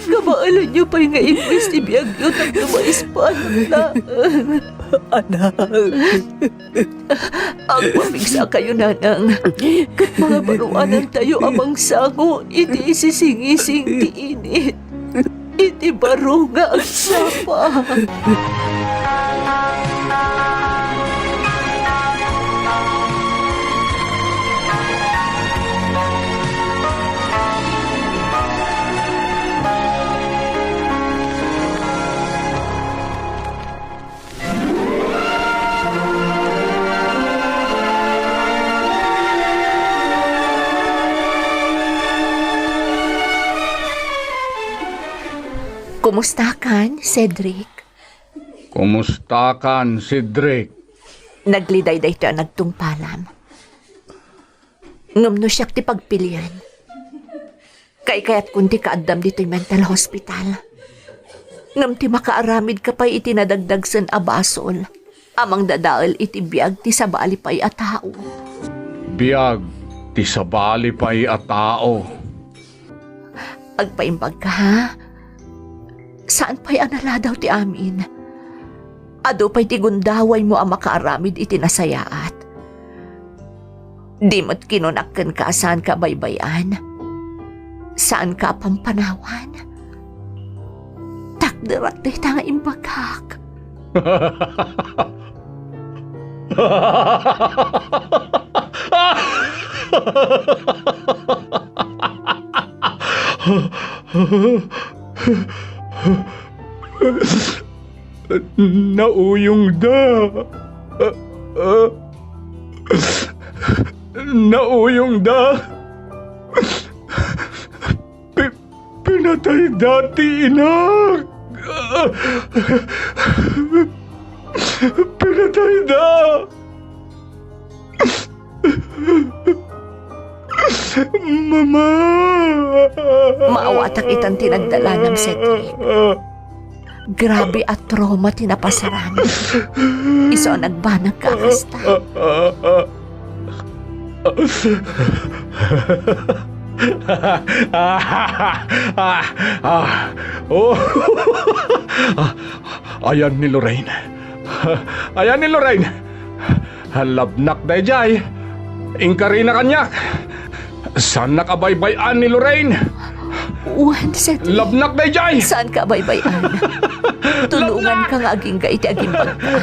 Kamaalan niyo pa'y nga inwis ti biyag yun ang lumais pa. Ang pamigsa kayo, nanang. Kat mga baruanan tayo amang sango, iti isisingising ti init. Iti baro nga ang sapa. Kumusta kan, Cedric? Kumusta kan, Cedric? Nagliday-day ta nagtungpalam. Ngam no siyak ti pagpilian. Kaya't kundi kaadam dito'y mental hospital. Ngam ti makaaramid ka pa'y itinadagdag san abasol. Amang dadaal iti biag ti sabali pa'y a tao. Biag, ti sabali pa'y a tao. Agpaimbag ka, ha? Saan pa'y analadaw ti amin? Ado pa'y ti gundaway mo ang makaaramid iti nasayaat. Di mo't kinunakkan ka saan ka baybayan. Saan ka pampanawan? Takdarat di tanga imbagak. Nauyong da. Nauyong da. Pinatay dati, inak. Pinatay da. Mama. Maawatak itang tinagdala ng Cedric. Grabe at trauma tinapasaran. Iso ang nagbanag kakasta. Ayan ni Lorraine. Ayan ni Lorraine. Halabnak day jay. Ingkari na kanyak. Saan nakabaybayan ni Lorraine? Uwan, Cedric. Labnak day jay. Saan ka baybayan? Tulungan ka nga aging ka iti agimbag ka.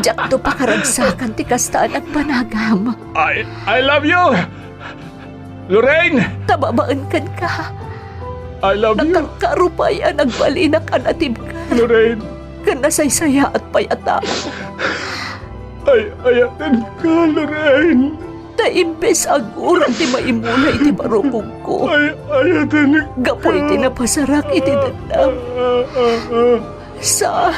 Diyak to pakaragsakan ti kastaan at panagam. I love you. Lorraine, Tababaan kan ka. I love you. Nakarupay ang nagbalinak ka natib ka. Lorraine, Kan nasaysaya at payata. ayatan ka, Lorraine. Ta imbes aguran ti maimula iti barukog ko. Ayatan ka. Gapoy ti napasarak iti dandam. Sa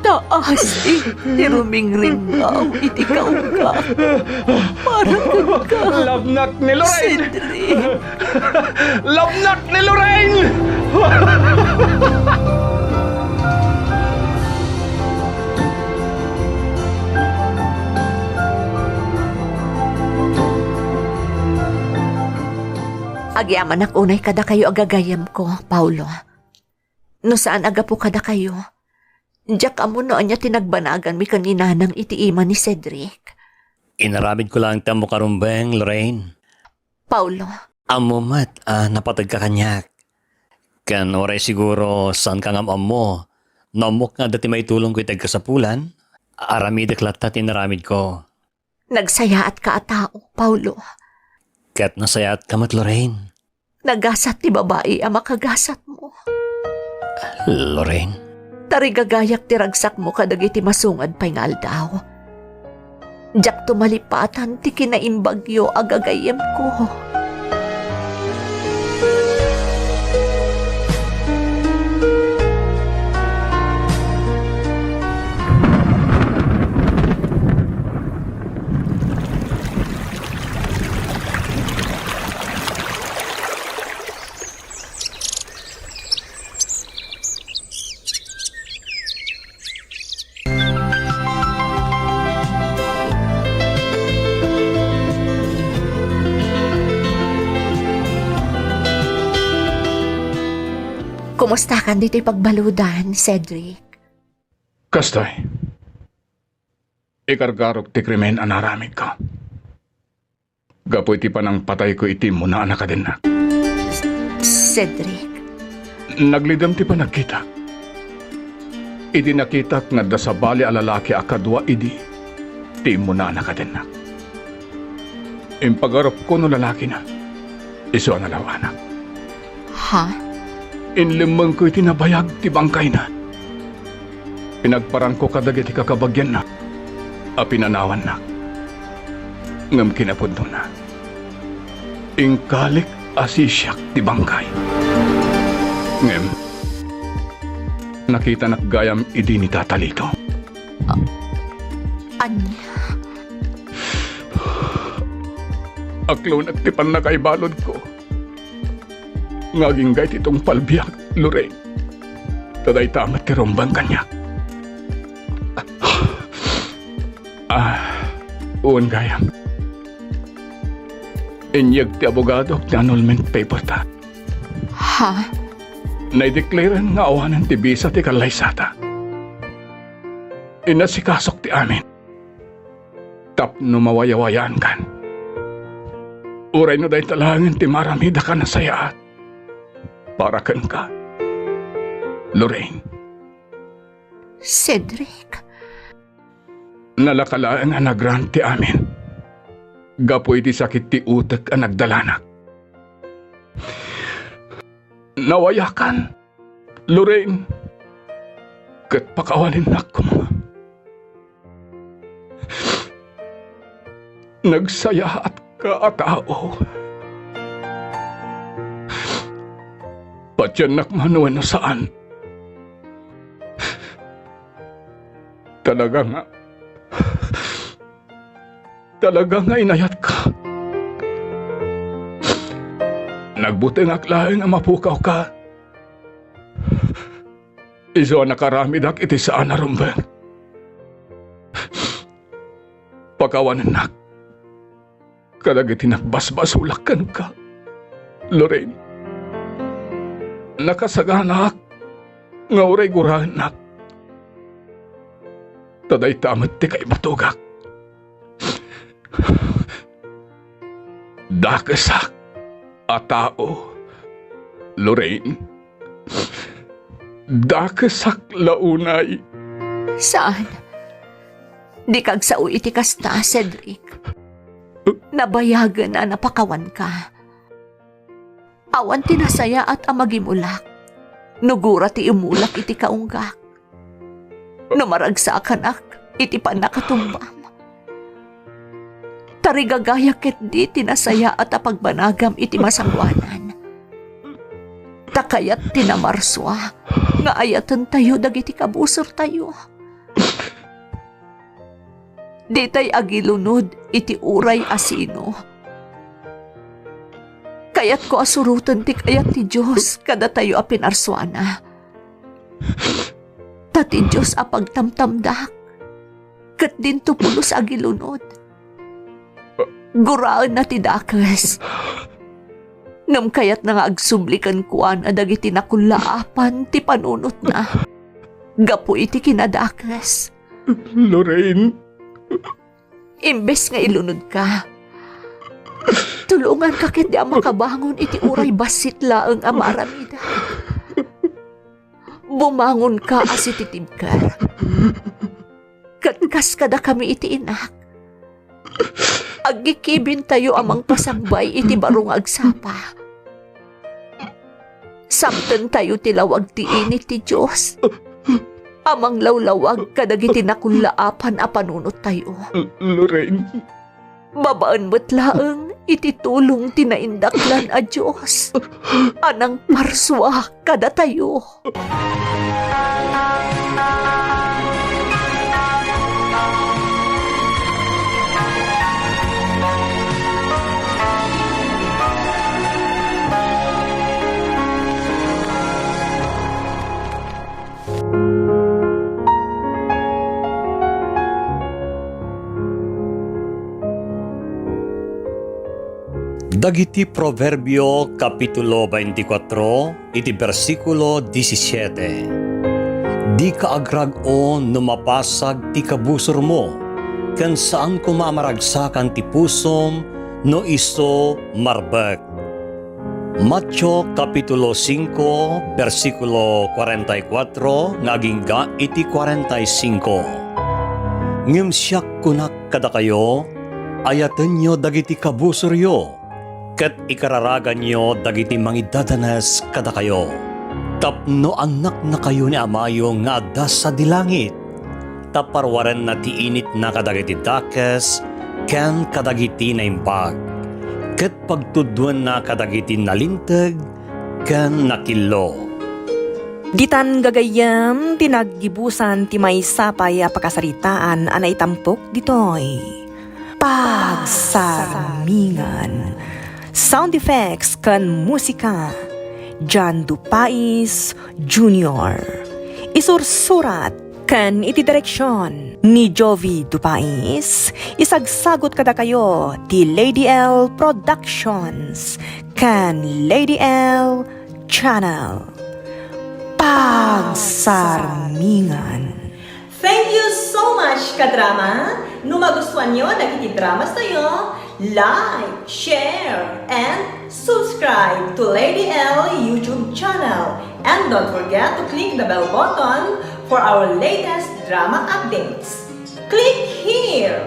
taas iti rumingringaw iti kauga. Para ka. Labnak ni Lorraine. Cedric. Labnak ni Lorraine. Agyaman ak unay kada kayo agagayam ko, Paulo. No saan aga po kada kayo? Diyak amo noon niya tinagbanagan mi kanina ng itiima ni Cedric. Inaramid ko lang tamo karumbeng, Lorraine. Paulo, Amo mat, napatag ka kanyak. Kan oray siguro saan ka ngam mo. Namok nga dati may tulong ko itag kasapulan. Aramid aklata tinaramid ko. nagsayaat ka a tao, Paulo. Kat nasayat ka mat, Lorraine. Nagasat ti babae ang makagasat mo. Lorraine? Tarigagayak ti ragsak mo kadag iti masungad pa'y nga aldaw. Diyak tumalipatan ti kinaimbagyo agagayem ko. Kumusta kan dito'y pagbaludan, Cedric? Kastoy, ikargarok ti krimen anaramid ka. Gapoy ti panang patay ko iti mo na anak ka din na. Cedric, Naglidam ti panagkita. Idi nakitak nga da sa bali a lalaki a kadwa idi. Ti mo na anak ka din na. Impagarap ko no lalaki na. Iso na law anak. ha? Inlimang ko'y tinabayag ti bangkay na. Pinagparang ko kadagit ti kakabagyan na. A pinanawan na. Ngam kinapunto na. Ingkalik asisyak ti bangkay. Ngem, nakita nakgayam idi ni tatalito. Anya? Aklo nagtipan na kay balod ko. Ngaging gayt itong palbiyak, Lorraine. Taday tamat ti rombang kanya. Uwan gayam. Inyag ti abogado ti annulment paper ta. Ha? Naidekliran nga awanan ti bisa ti kalaysata. Inasikasok ti amin. Tapno mawayawayaan kan. Uray no dahi talangin ti maramida ka na sayaat. Para kan ka. Lorraine, Cedric, nalakalaan nga nagrant ti amin. Gapoy ti sakit ti utek ang nagdalanak. Nawayakan, Lorraine, kat pakawalin na ko mga. Nagsayaat ka at tao. Patyanak manuan na saan. Talaga nga inayat ka. Nagbuti nga klaeng nga mapukaw ka. Iso nakaramidak iti saan na rumbeng. Pagkawanan na. Kadagiti nagbasbasulakan ka. Lorraine. Nakasaganak. Nga uray guranak. Taday tamat ti kay matugak. Dakasak a tao, Lorraine. Dakasak launay. saan? Di kag sao iti kasta, Cedric. Nabayagan na napakawan ka. Awan tinasaya at amagimulak. Nugura ti imulak iti kaunggak. Numaragsakan ak iti panakatumbam. Tarigagaya ket di tinasaya at apagbanagam iti masangwanan. Takayat tinamarswa nga ayatan tayo dagiti kabusor tayo. Di tay agilunod iti uray asino. Kayat ko asurutan ti kayat ti Diyos kada tayo a pinarswana. Tati Diyos a pagtamtamdak. Kat din tupulos agilunod. Guraan na ti dakas. Ngam kayat na nga agsublikan kuan a dagiti nakulaapan ti panunot na. Gapo iti kinadakas. Lorraine. Imbes nga ilunod ka. Tulungan ka ket di ang makabangon iti uray basit laeng a maaramida. Bumangon ka as ititibkar. Katkas kada kami iti inak. Agikibin tayo amang pasangbay iti barong agsapa. Samten tayo tilawag ti init ti Diyos. Amang lawlawag kadagiti nakulaapan a panunot tayo. Lorraine. Babaan mo't laeng iti tulong tinaindaklan a Diyos. Anang parswa kada tayo. Dagiti Proverbio Kapitulo 24, iti versikulo 17. Di ka agrag o numapasag ti kabusor mo, kan saan ko mamaragsakan ti pusom, no iso marbek. Matyo Kapitulo 5, versikulo 44, ngagingga iti 45. Ngem siyak kunak kada kayo, ayaten nyo dagiti kabusoryo, ket ikararagan nyo dagiti mangidadanas kada kayo. Tapno anak na kayo ni Amayo nga adda sa dilangit, taparwaran na ti init na kadagiti dakes, ken kadagiti na impag, ket pagtudwan na kadagiti nalintag, ken nakilo. Ditan gagayam, tinaggibusan ti may sapay a pakasaritaan anay tampok ditoy. Pagsarmingan. Sound effects kan musika. John Dupais Jr. Isursurat kan iti direksyon ni Jovi Dupais. Isagsagot kada kayo ti Lady L Productions kan Lady L Channel. Pagsarmingan. Thank you so much, kadrama! No magustuhan nyo dagiti dramas tayo, like, share, and subscribe to Lady L YouTube channel. And don't forget to click the bell button for our latest drama updates. Click here!